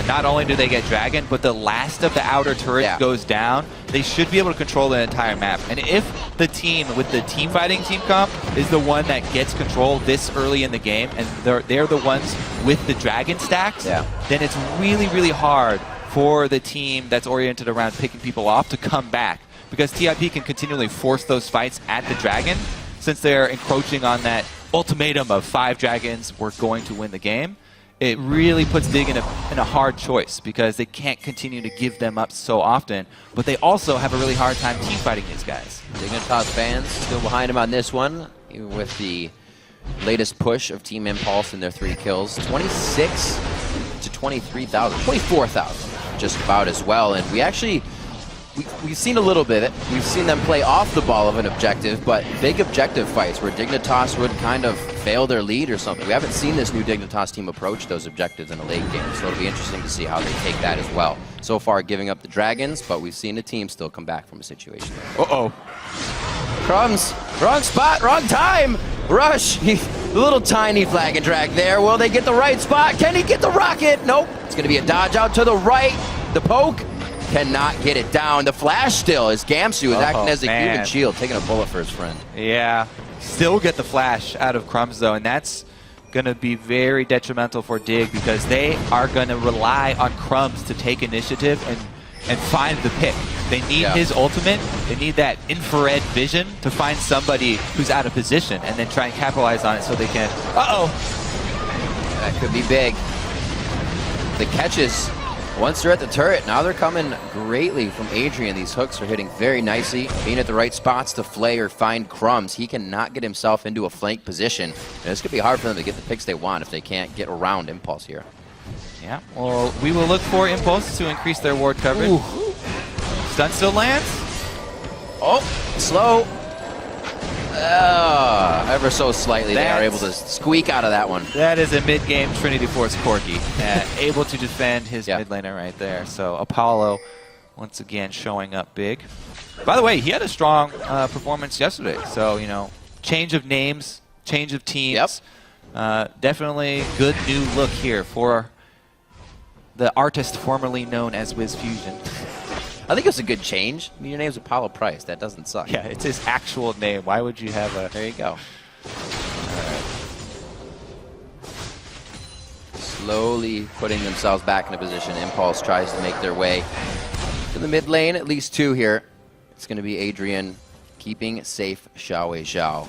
Not only do they get Dragon, but the last of the outer turrets goes down. They should be able to control the entire map. And if the team with the team fighting team comp is the one that gets control this early in the game, and they're the ones with the Dragon stacks, then it's really, really hard for the team that's oriented around picking people off to come back. Because TIP can continually force those fights at the Dragon, since they're encroaching on that ultimatum of 5 Dragons, we're going to win the game. It really puts Dig in a hard choice because they can't continue to give them up so often, but they also have a really hard time team fighting these guys. Dignitas fans still behind him on this one, even with the latest push of Team Impulse and their 3 kills. 26 to 23,000, 24,000 just about as well. And we actually... We've seen a little bit. We've seen them play off the ball of an objective, but big objective fights where Dignitas would kind of fail their lead or something. We haven't seen this new Dignitas team approach those objectives in a late game, so it'll be interesting to see how they take that as well. So far, giving up the Dragons, but we've seen the team still come back from a situation. Uh-oh. Crumbs, wrong spot, wrong time. Rush, a little tiny flag and drag there. Will they get the right spot? Can he get the rocket? Nope. It's going to be a dodge out to the right. The poke. Cannot get it down. The flash still is Gamsu is acting as a human shield, taking a bullet for his friend. Yeah, still get the flash out of Crumbs though, and that's going to be very detrimental for Dig because they are going to rely on Crumbs to take initiative and find the pick. They need his ultimate. They need that infrared vision to find somebody who's out of position and then try and capitalize on it so they can... Uh-oh! That could be big. The catches... Once they're at the turret, now they're coming greatly from Adrian. These hooks are hitting very nicely, being at the right spots to flay or find Crumbs. He cannot get himself into a flank position. And this could be hard for them to get the picks they want if they can't get around Impulse here. Yeah, well, we will look for Impulse to increase their ward coverage. Ooh. Stun still lands. Oh, slow. Ever so slightly, they are able to squeak out of that one. That is a mid-game Trinity Force Corki, able to defend his mid laner right there. So Apollo, once again, showing up big. By the way, he had a strong performance yesterday. So, you know, change of names, change of teams. Definitely good new look here for the artist formerly known as WizFusion. I think it's a good change. I mean, your name's Apollo Price. That doesn't suck. Yeah, it's his actual name. Why would you have a... There you go. Slowly putting themselves back in a position. Impulse tries to make their way to the mid lane. At least 2 here. It's going to be Adrian keeping safe Xiao Wei Xiao.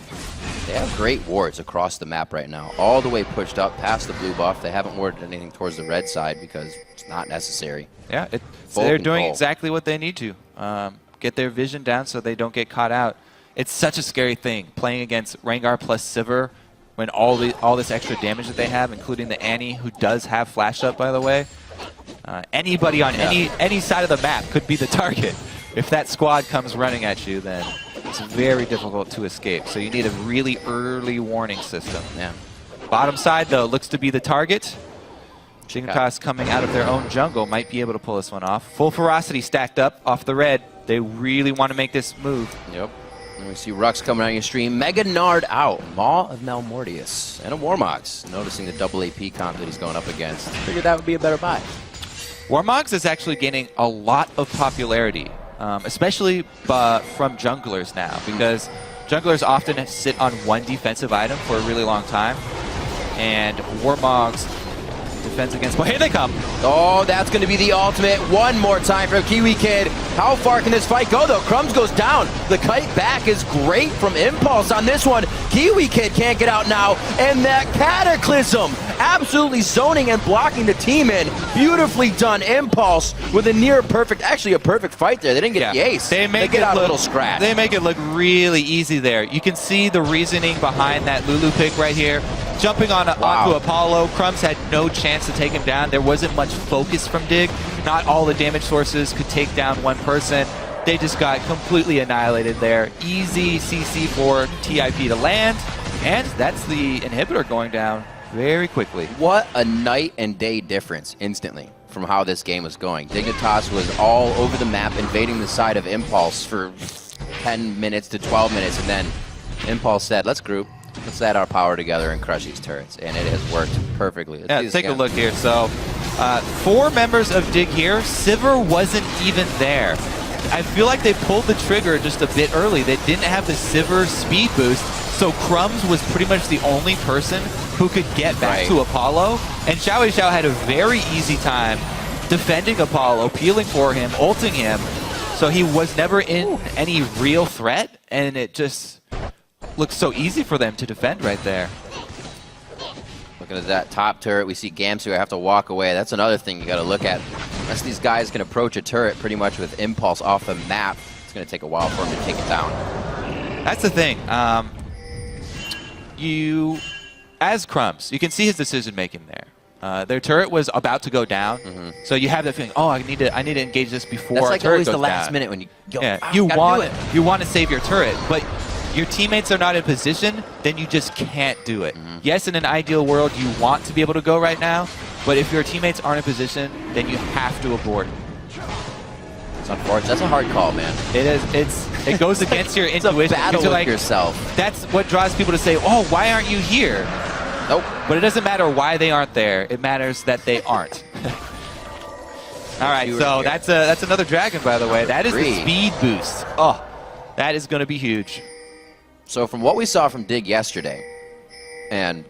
They have great wards across the map right now. All the way pushed up past the blue buff. They haven't warded anything towards the red side because it's not necessary. Yeah, they're doing exactly what they need to. Get their vision down so they don't get caught out. It's such a scary thing, playing against Rengar plus Sivir when all this extra damage that they have, including the Annie, who does have flash up, by the way. Anybody on any side of the map could be the target. If that squad comes running at you, then it's very difficult to escape. So you need a really early warning system. Yeah. Bottom side, though, looks to be the target. Dignitas coming out of their own jungle might be able to pull this one off. Full ferocity stacked up off the red. They really want to make this move. Yep. And we see Rux coming on your stream. Mega Nard out. Maw of Malmortius. And a Warmogs. Noticing the double AP comp that he's going up against. Figured that would be a better buy. Warmogs is actually gaining a lot of popularity, especially from junglers now, because junglers often sit on one defensive item for a really long time. And Warmogs defense against... Well, here they come. Oh, that's going to be the ultimate. One more time from Kiwi Kid. How far can this fight go, though? Crumbs goes down. The kite back is great from Impulse on this one. Kiwi Kid can't get out now. And that Cataclysm absolutely zoning and blocking the team in. Beautifully done. Impulse with a near perfect, actually a perfect fight there. They didn't get the ace. They get out a little scratch. They make it look really easy there. You can see the reasoning behind that Lulu pick right here. Jumping onto Apollo, Crumbs had no chance to take him down. There wasn't much focus from Dig. Not all the damage sources could take down one person. They just got completely annihilated there. Easy CC for TIP to land, and that's the inhibitor going down very quickly. What a night and day difference instantly from how this game was going. Dignitas was all over the map, invading the side of Impulse for 10 minutes to 12 minutes, and then Impulse said, let's group. Let's add our power together and crush these turrets, and it has worked perfectly. Let's take a look here. So, 4 members of Dig here. Sivir wasn't even there. I feel like they pulled the trigger just a bit early. They didn't have the Sivir speed boost, so Crumbs was pretty much the only person who could get back to Apollo, and Xiao Xiao had a very easy time defending Apollo, peeling for him, ulting him, so he was never in any real threat, and it just looks so easy for them to defend right there. Looking at that top turret, we see Gamsu have to walk away. That's another thing you got to look at. Unless these guys can approach a turret pretty much with Impulse off the map, it's going to take a while for him to take it down. That's the thing. As Crumbs, you can see his decision making there. Their turret was about to go down, so you have that feeling. Oh, I need to engage this before. That's like turret always goes the last down. minute when you go. You want to save your turret, but your teammates are not in position, then you just can't do it. Yes, in an ideal world, you want to be able to go right now, but if your teammates aren't in position, then you have to abort. It's unfortunate. That's a hard call, man. It is. It goes against your intuition. It's a battle with like, yourself. That's what draws people to say, oh, why aren't you here? Nope. But it doesn't matter why they aren't there. It matters that they aren't. All right, so that's another dragon, by the way. That is the speed boost. Oh, that is going to be huge. So from what we saw from Dig yesterday, and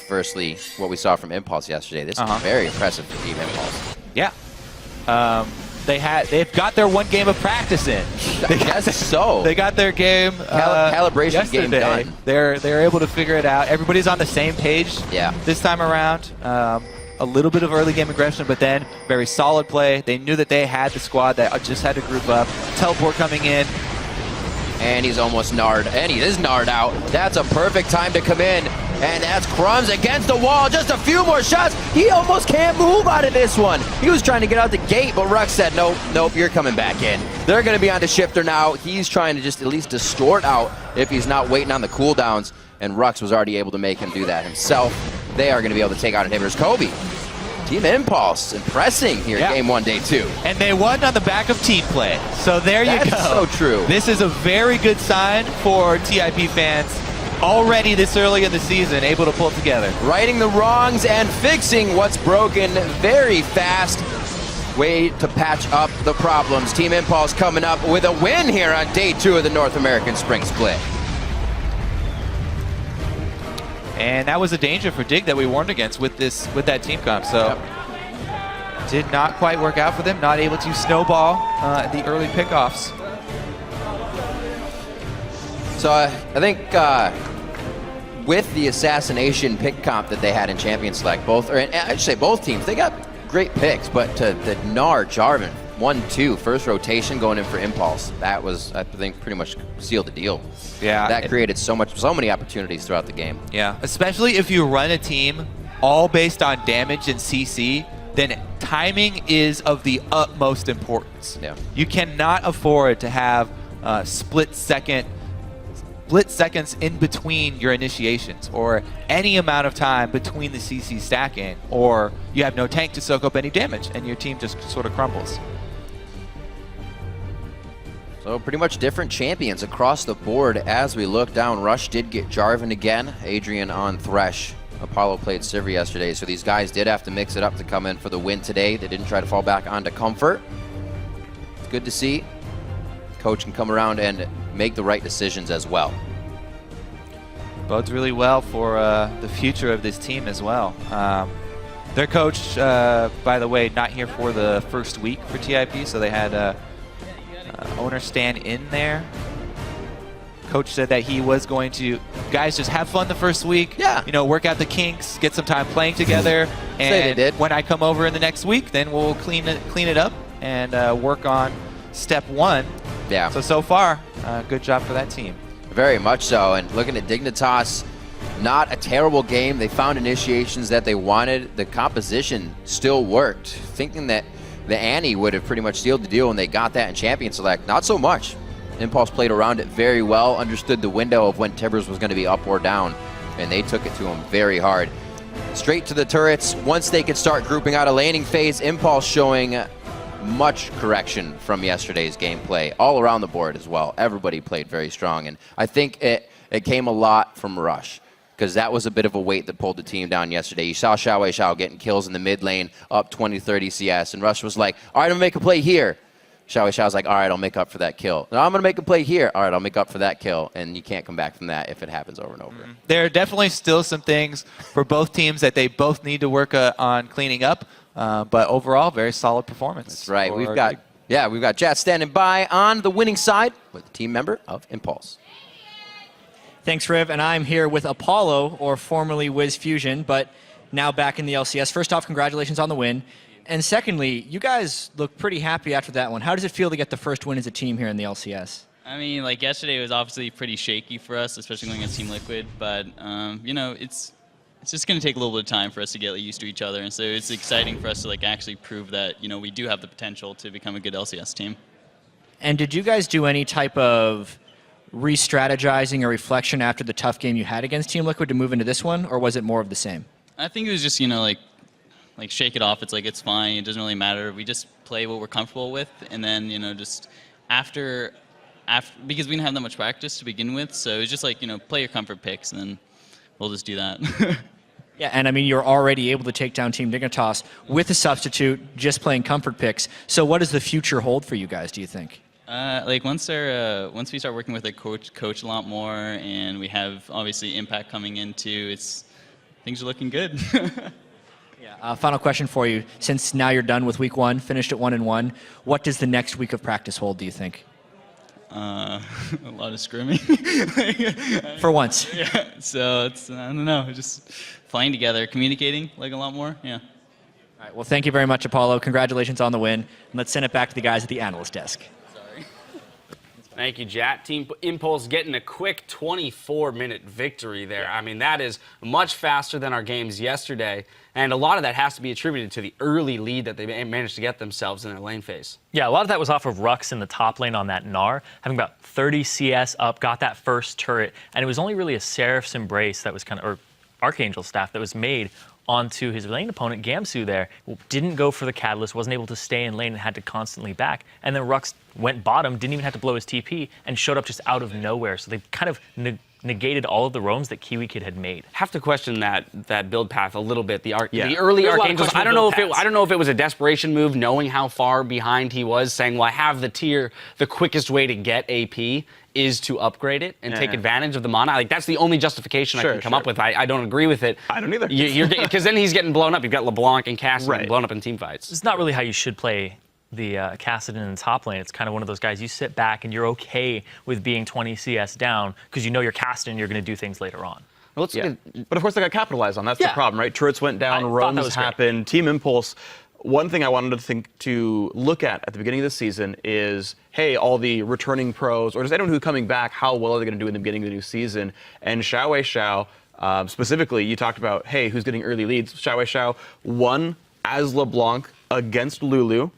firstly, what we saw from Impulse yesterday, this is very impressive for Team Impulse. Yeah. They've got their one game of practice in. I guess so. They got their game calibration yesterday. game done. They're able to figure it out. Everybody's on the same page. Yeah. This time around, a little bit of early game aggression, but then very solid play. They knew that they had the squad that just had to group up. Teleport coming in. And he's almost Nard, and he is Nard out. That's a perfect time to come in. And that's Crumbs against the wall. Just a few more shots. He almost can't move out of this one. He was trying to get out the gate, but Rux said, nope, you're coming back in. They're going to be on the shifter now. He's trying to just at least distort out if he's not waiting on the cooldowns. And Rux was already able to make him do that himself. They are going to be able to take out inhibitors. Kobe. Team Impulse impressing here, game 1, day 2. And they won on the back of team play. So there you go. That's so true. This is a very good sign for TIP fans. Already this early in the season, able to pull it together. Righting the wrongs and fixing what's broken very fast. Way to patch up the problems. Team Impulse coming up with a win here on day 2 of the North American Spring Split. And that was a danger for Dig that we warned against with that team comp. So did not quite work out for them. Not able to snowball the early pickoffs. So I think with the assassination pick comp that they had in Champion Select, I should say both teams, they got great picks, but to the Nard, Jarvan, 1-2, first rotation going in for Impulse, that was, I think, pretty much sealed the deal. Yeah. That created so many opportunities throughout the game. Yeah, especially if you run a team all based on damage and CC, then timing is of the utmost importance. Yeah. You cannot afford to have split seconds in between your initiations, or any amount of time between the CC stacking, or you have no tank to soak up any damage and your team just sort of crumbles. So pretty much different champions across the board as we look down. Rush did get Jarvan again, Adrian on Thresh. Apollo played Sivir yesterday, so these guys did have to mix it up to come in for the win today. They didn't try to fall back onto Comfort. It's good to see. Coach can come around and make the right decisions as well. Bodes really well for the future of this team as well. Their coach, by the way, not here for the first week for TIP, so they had owner stand in there. Coach said that he was going to, guys, just have fun the first week. Yeah. You know, work out the kinks, get some time playing together. And when I come over in the next week, then we'll clean it up and work on step one. Yeah. So far, good job for that team. Very much so. And looking at Dignitas, not a terrible game. They found initiations that they wanted. The composition still worked. Thinking that the Annie would have pretty much sealed the deal when they got that in Champion Select. Not so much. Impulse played around it very well, understood the window of when Tibbers was going to be up or down, and they took it to him very hard. Straight to the turrets. Once they could start grouping out a laning phase, Impulse showing much correction from yesterday's gameplay all around the board as well. Everybody played very strong, and I think it came a lot from Rush, because that was a bit of a weight that pulled the team down yesterday. You saw Xiao getting kills in the mid lane, up 20-30 CS, and Rush was like, all right, I'm going to make a play here. Xiao's like, all right, I'll make up for that kill. Now I'm going to make a play here. All right, I'll make up for that kill. And you can't come back from that if it happens over and over. There are definitely still some things for both teams that they both need to work on cleaning up. But overall, very solid performance. That's right. We've got Jet standing by on the winning side with a team member of Impulse. Thanks, Riv. And I'm here with Apollo, or formerly Wiz Fusion, but now back in the LCS. First off, congratulations on the win. And secondly, you guys look pretty happy after that one. How does it feel to get the first win as a team here in the LCS? I mean, like, yesterday was obviously pretty shaky for us, especially going against Team Liquid. But, you know, it's just going to take a little bit of time for us to get used to each other. And so it's exciting for us to, actually prove that, you know, we do have the potential to become a good LCS team. And did you guys do any type of re-strategizing or reflection after the tough game you had against Team Liquid to move into this one, or was it more of the same? I think it was just, you know, like shake it off. It's it's fine. It doesn't really matter. We just play what we're comfortable with, and then, you know, just after because we didn't have that much practice to begin with, so it's just you know, play your comfort picks, and then we'll just do that. Yeah, and I mean, you're already able to take down Team Dignitas with a substitute, just playing comfort picks. So what does the future hold for you guys, do you think? Once we start working with a coach a lot more, and we have obviously Impact coming in too, things are looking good. Final question for you. Since now you're done with week one, finished at 1-1, what does the next week of practice hold, do you think? A lot of scrimming. For once. Yeah, so it's, I don't know, just playing together, communicating a lot more, yeah. All right, well, thank you very much, Apollo. Congratulations on the win. And let's send it back to the guys at the analyst desk. Thank you, Jat. Team Impulse getting a quick 24-minute victory there. I mean, that is much faster than our games yesterday, and a lot of that has to be attributed to the early lead that they managed to get themselves in their lane phase. Yeah, a lot of that was off of Rux in the top lane on that Gnar, having about 30 CS up, got that first turret, and it was only really a Seraph's Embrace that was or Archangel staff that was made onto his lane opponent, Gamsu there. Didn't go for the Catalyst, wasn't able to stay in lane and had to constantly back. And then Rux went bottom, didn't even have to blow his TP, and showed up just out of nowhere. So they kind of negated all of the roams that Kiwi Kid had made. Have to question that build path a little bit. The early Archangels. I don't know if it was a desperation move, knowing how far behind he was, saying, well, I have the tier. The quickest way to get AP is to upgrade it and take advantage of the mana. That's the only justification I can come up with. I don't agree with it. I don't either. Because then he's getting blown up. You've got LeBlanc and Cassidy getting blown up in team fights. It's not really how you should play the Cassidy in the top lane. It's kind of one of those guys, you sit back and you're okay with being 20 CS down because you know you're casting and you're going to do things later on. But of course they got capitalized on. That's the problem, right? Turrets went down, roams happened, Team Impulse. One thing I wanted to look at the beginning of the season is, hey, all the returning pros, or just anyone who's coming back, how well are they going to do in the beginning of the new season? And Xiao, specifically, you talked about, hey, who's getting early leads? Xiao won as LeBlanc against Lulu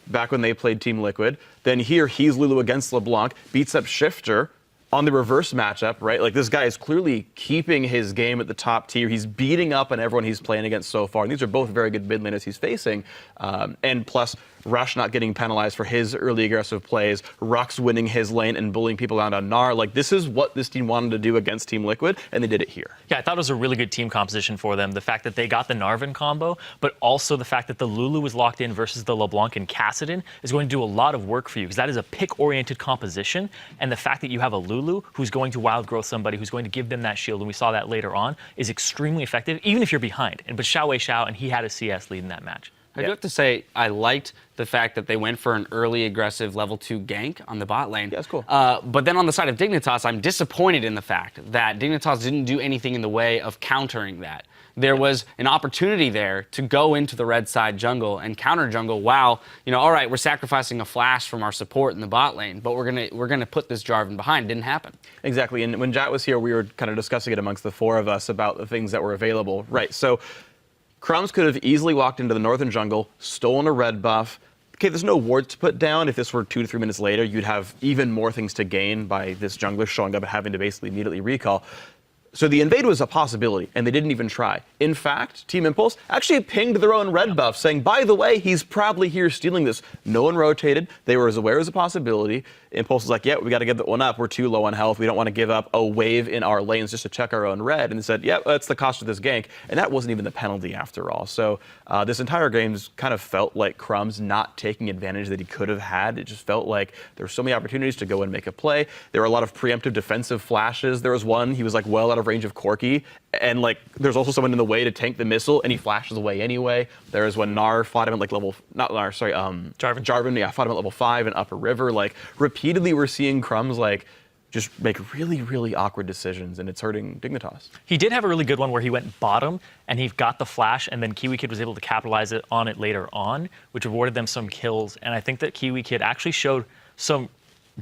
back when they played Team Liquid. Then here, he's Lulu against LeBlanc, beats up Shifter on the reverse matchup, right? Like, this guy is clearly keeping his game at the top tier. He's beating up on everyone he's playing against so far. And these are both very good mid laners he's facing. And plus, Rush not getting penalized for his early aggressive plays, Rux winning his lane and bullying people around on Gnar. Like, this is what this team wanted to do against Team Liquid, and they did it here. Yeah, I thought it was a really good team composition for them. The fact that they got the Narvin combo, but also the fact that the Lulu was locked in versus the LeBlanc and Kassadin is going to do a lot of work for you, because that is a pick-oriented composition. And the fact that you have a Lulu who's going to wild growth somebody, who's going to give them that shield, and we saw that later on, is extremely effective, even if you're behind. But Xiao Wei Xiao, and he had a CS lead in that match. I do have to say, I liked the fact that they went for an early aggressive level 2 gank on the bot lane. Yeah, that's cool. But then on the side of Dignitas, I'm disappointed in the fact that Dignitas didn't do anything in the way of countering that. There was an opportunity there to go into the red side jungle and counter jungle while, all right, we're sacrificing a flash from our support in the bot lane, but we're gonna put this Jarvan behind. It didn't happen. Exactly, and when Jat was here, we were kind of discussing it amongst the four of us about the things that were available. Right, so Crumbs could have easily walked into the northern jungle, stolen a red buff. Okay, there's no wards to put down. If this were 2 to 3 minutes later, you'd have even more things to gain by this jungler showing up and having to basically immediately recall. So the invade was a possibility, and they didn't even try. In fact, Team Impulse actually pinged their own red buff, saying, by the way, he's probably here stealing this. No one rotated. They were as aware as a possibility. Impulse was like, yeah, we got to give that one up. We're too low on health. We don't want to give up a wave in our lanes just to check our own red. And they said, yeah, that's the cost of this gank. And that wasn't even the penalty after all. So this entire game kind of felt like Crumbs not taking advantage that he could have had. It just felt like there were so many opportunities to go and make a play. There were a lot of preemptive defensive flashes. There was one, he was like well out of range of Corki. And like, there's also someone in the way to tank the missile, and he flashes away anyway. There was when Gnar fought him at like Jarvan, yeah, fought him at level 5 in Upper River. Like, repeatedly we're seeing Crumbs like just make really, really awkward decisions, and it's hurting Dignitas. He did have a really good one where he went bottom, and he got the flash, and then Kiwi Kid was able to capitalize on it later on, which rewarded them some kills. And I think that Kiwi Kid actually showed some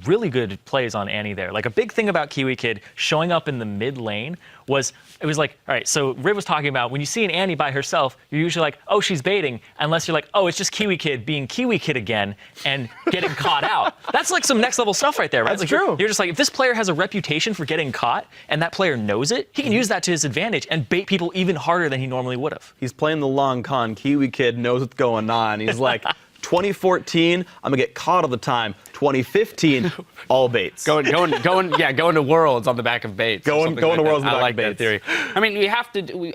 really good plays on Annie there. Like, a big thing about Kiwi Kid showing up in the mid lane was, it was like, all right, so Riv was talking about when you see an Annie by herself, you're usually like, oh, she's baiting, unless you're like, oh, it's just Kiwi Kid being Kiwi Kid again and getting caught out. That's like some next level stuff right there, right? That's like, true. You're just like, if this player has a reputation for getting caught and that player knows it, he can use that to his advantage and bait people even harder than he normally would have. He's playing the long con. Kiwi Kid knows what's going on. He's like, 2014, I'm gonna get caught all the time. 2015, all baits. Going to Worlds on the back of baits. Going to Worlds on the back of baits. I like that theory. I mean,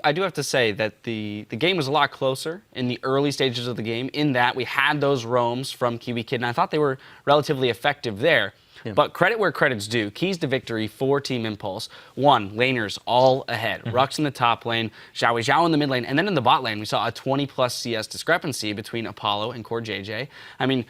I do have to say that the game was a lot closer in the early stages of the game, in that we had those roams from Kiwi Kid, and I thought they were relatively effective there. Yeah. But credit where credit's due. Keys to victory for Team Impulse. One, laners all ahead. Rux in the top lane, Xiao Wei Xiao in the mid lane, and then in the bot lane, we saw a 20+ CS discrepancy between Apollo and Core JJ. I mean,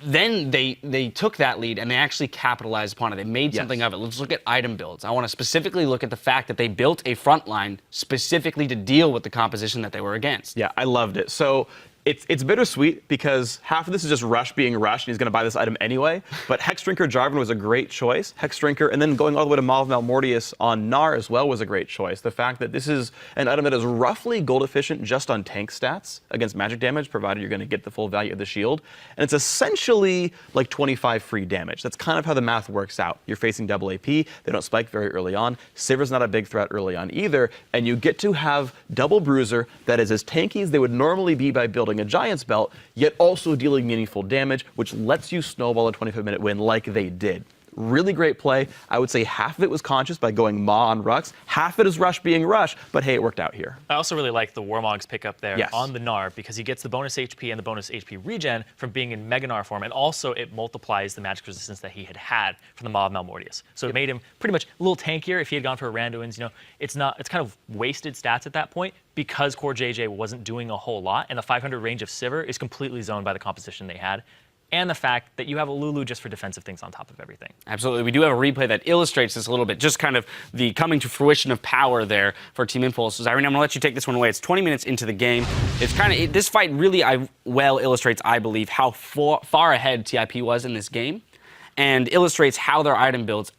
then they took that lead and they actually capitalized upon it. They made something of it. Let's look at item builds. I want to specifically look at the fact that they built a front line specifically to deal with the composition that they were against. Yeah, I loved it. So it's bittersweet because half of this is just Rush being Rush, and he's going to buy this item anyway. But Hex Drinker Jarvan was a great choice. Hex Drinker, and then going all the way to Maw of Malmortius on Gnar as well was a great choice. The fact that this is an item that is roughly gold efficient just on tank stats against magic damage, provided you're going to get the full value of the shield. And it's essentially like 25 free damage. That's kind of how the math works out. You're facing double AP. They don't spike very early on. Sivir's not a big threat early on either. And you get to have double Bruiser that is as tanky as they would normally be by building a Giant's Belt, yet also dealing meaningful damage, which lets you snowball a 25-minute win like they did. Really great play. I would say half of it was conscious by going Maw on Rux. Half of it is Rush being Rush, but hey, it worked out here. I also really like the Warmog's pickup there Yes. on the Gnar, because he gets the bonus HP and the bonus HP regen from being in Mega Gnar form, and also it multiplies the magic resistance that he had from the Maw of Malmortius. So it made him pretty much a little tankier. If he had gone for Randuin's, it's kind of wasted stats at that point because Core JJ wasn't doing a whole lot, and the 500 range of Sivir is completely zoned by the composition they had. And the fact that you have a Lulu just for defensive things on top of everything. Absolutely. We do have a replay that illustrates this a little bit, just kind of the coming to fruition of power there for Team Impulse. Irene, I'm going to let you take this one away. It's 20 minutes into the game. It's this fight really well illustrates, I believe, how far ahead TIP was in this game, and illustrates how their item builds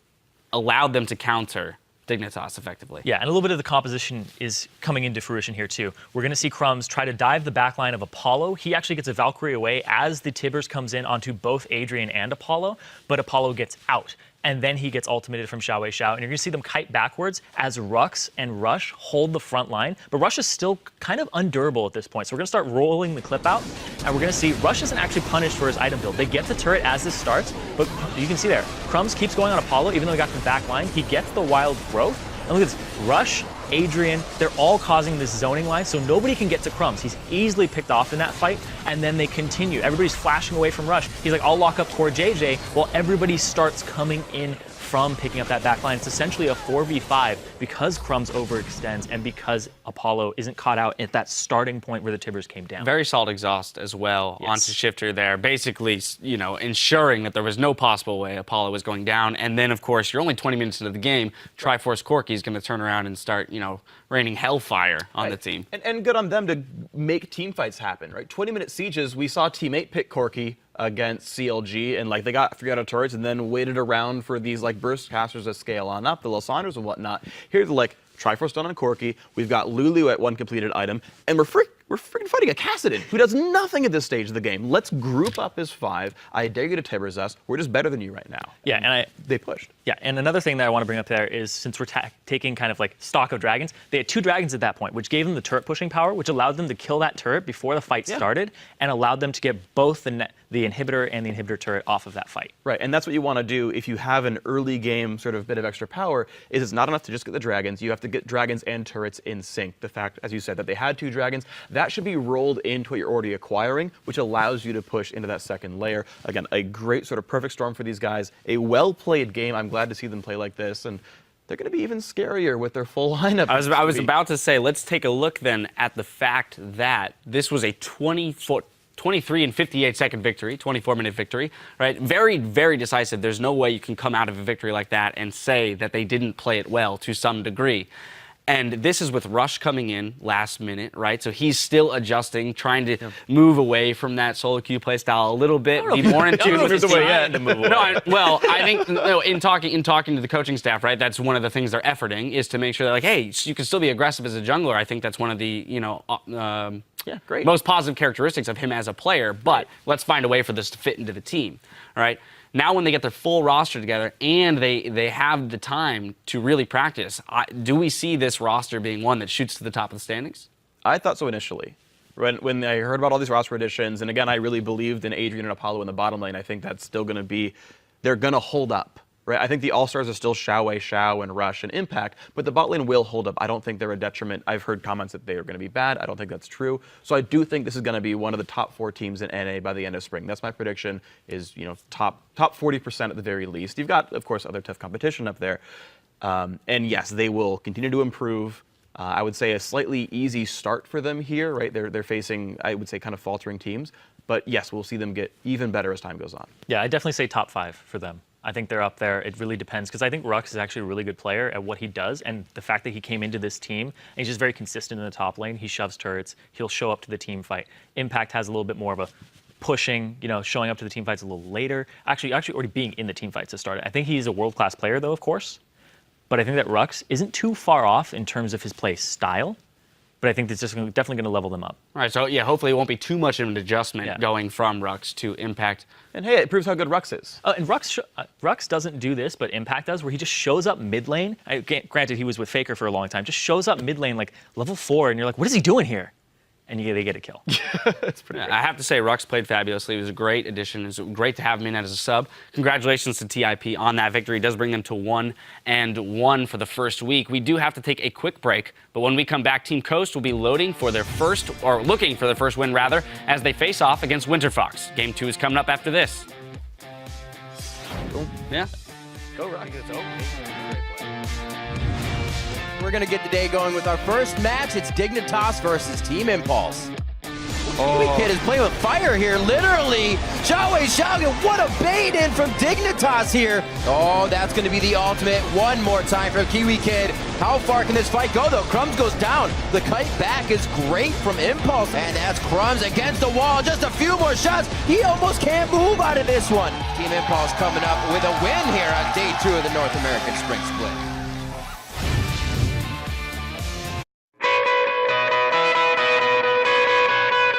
allowed them to counter Dignitas effectively. Yeah, and a little bit of the composition is coming into fruition here too. We're going to see Crumbs try to dive the backline of Apollo. He actually gets a Valkyrie away as the Tibbers comes in onto both Adrian and Apollo, but Apollo gets out. And then he gets ultimated from Xiao Wei Xiao. And you're going to see them kite backwards as Rux and Rush hold the front line. But Rush is still kind of undurable at this point. So we're going to start rolling the clip out. And we're going to see Rush isn't actually punished for his item build. They get the turret as this starts. But you can see there, Crumbs keeps going on Apollo, even though he got to the back line. He gets the wild growth. And look at this. Rush, Adrian, they're all causing this zoning line, so nobody can get to Crumbs. He's easily picked off in that fight, and then they continue. Everybody's flashing away from Rush. He's like, I'll lock up core JJ, while everybody starts coming in from picking up that back line. It's essentially a 4v5 because Crumbs overextends and because Apollo isn't caught out at that starting point where the Tibbers came down. Very solid exhaust as well onto Shifter there, basically, you know, ensuring that there was no possible way Apollo was going down. And then, of course, you're only 20 minutes into the game. Triforce Corki is going to turn around and start, you know, raining hellfire on the team. And good on them to make team fights happen, right? 20-minute sieges, we saw Team 8 pick Corki against CLG, and like they got 3 out of turrets and then waited around for these like burst casters to scale on up, the Lysanders and whatnot. Here's like Triforce done on Corki, we've got Lulu at 1 completed item, and we're freaking fighting a Kassadin who does nothing at this stage of the game. Let's group up as 5. I dare you to Tibbers us. We're just better than you right now. Yeah, and they pushed. Yeah, and another thing that I want to bring up there is since we're taking kind of like stock of dragons, they had 2 dragons at that point, which gave them the turret pushing power, which allowed them to kill that turret before the fight started, and allowed them to get both the inhibitor and the inhibitor turret off of that fight. Right, and that's what you want to do if you have an early game sort of bit of extra power, is it's not enough to just get the dragons, you have to get dragons and turrets in sync. The fact, as you said, that they had 2 dragons, that should be rolled into what you're already acquiring, which allows you to push into that second layer. Again, a great sort of perfect storm for these guys, a well-played game. I'm glad to see them play like this, and they're going to be even scarier with their full lineup. I was about to say, let's take a look then at the fact that this was a 23 and 58 second victory, 24-minute victory, right? Very, very decisive. There's no way you can come out of a victory like that and say that they didn't play it well to some degree. And this is with Rush coming in last minute, right? So he's still adjusting, trying to move away from that solo queue play style a little bit, be more in tune with his team. I think in talking to the coaching staff, right? That's one of the things they're efforting is to make sure that like, hey, you can still be aggressive as a jungler. I think that's one of the great. most positive characteristics of him as a player. But let's find a way for this to fit into the team, right? Now when they get their full roster together and they have the time to really practice, do we see this roster being one that shoots to the top of the standings? I thought so initially. When I heard about all these roster additions, and again, I really believed in Adrian and Apollo in the bottom lane, I think that's still going to be, they're going to hold up. Right? I think the All-Stars are still Xiao Wei Xiao and Rush and Impact, but the bot lane will hold up. I don't think they're a detriment. I've heard comments that they are going to be bad. I don't think that's true. So I do think this is going to be one of the top 4 teams in NA by the end of spring. That's my prediction, is top 40% at the very least. You've got, of course, other tough competition up there. And yes, they will continue to improve. I would say a slightly easy start for them here, right? They're facing, I would say, kind of faltering teams. But yes, we'll see them get even better as time goes on. Yeah, I definitely say top 5 for them. I think they're up there. It really depends because I think Rux is actually a really good player at what he does, and the fact that he came into this team and he's just very consistent in the top lane. He shoves turrets. He'll show up to the team fight. Impact has a little bit more of a pushing, showing up to the team fights a little later. Actually already being in the team fights to start it. I think he's a world-class player though, of course, but I think that Rux isn't too far off in terms of his play style. But I think that's just definitely going to level them up. All right, so yeah, hopefully it won't be too much of an adjustment going from Rux to Impact. And hey, it proves how good Rux is. And Rux doesn't do this, but Impact does, where he just shows up mid lane. Granted, he was with Faker for a long time. Just shows up mid lane like level 4, and you're like, what is he doing here? And they get a kill. That's pretty great. I have to say, Rux played fabulously. It was a great addition. It was great to have him in as a sub. Congratulations to TIP on that victory. It does bring them to 1-1 for the first week. We do have to take a quick break, but when we come back, Team Coast will be looking for their first win, as they face off against Winter Fox. Game 2 is coming up after this. Yeah. Go Rux. We're going to get the day going with our first match. It's Dignitas versus Team Impulse. Kiwi Kid is playing with fire here, literally. Xiao Wei Xiao, what a bait in from Dignitas here. Oh, that's going to be the ultimate. One more time from Kiwi Kid. How far can this fight go, though? Crumbs goes down. The kite back is great from Impulse, and that's Crumbs against the wall. Just a few more shots. He almost can't move out of this one. Team Impulse coming up with a win here on day 2 of the North American Spring Split.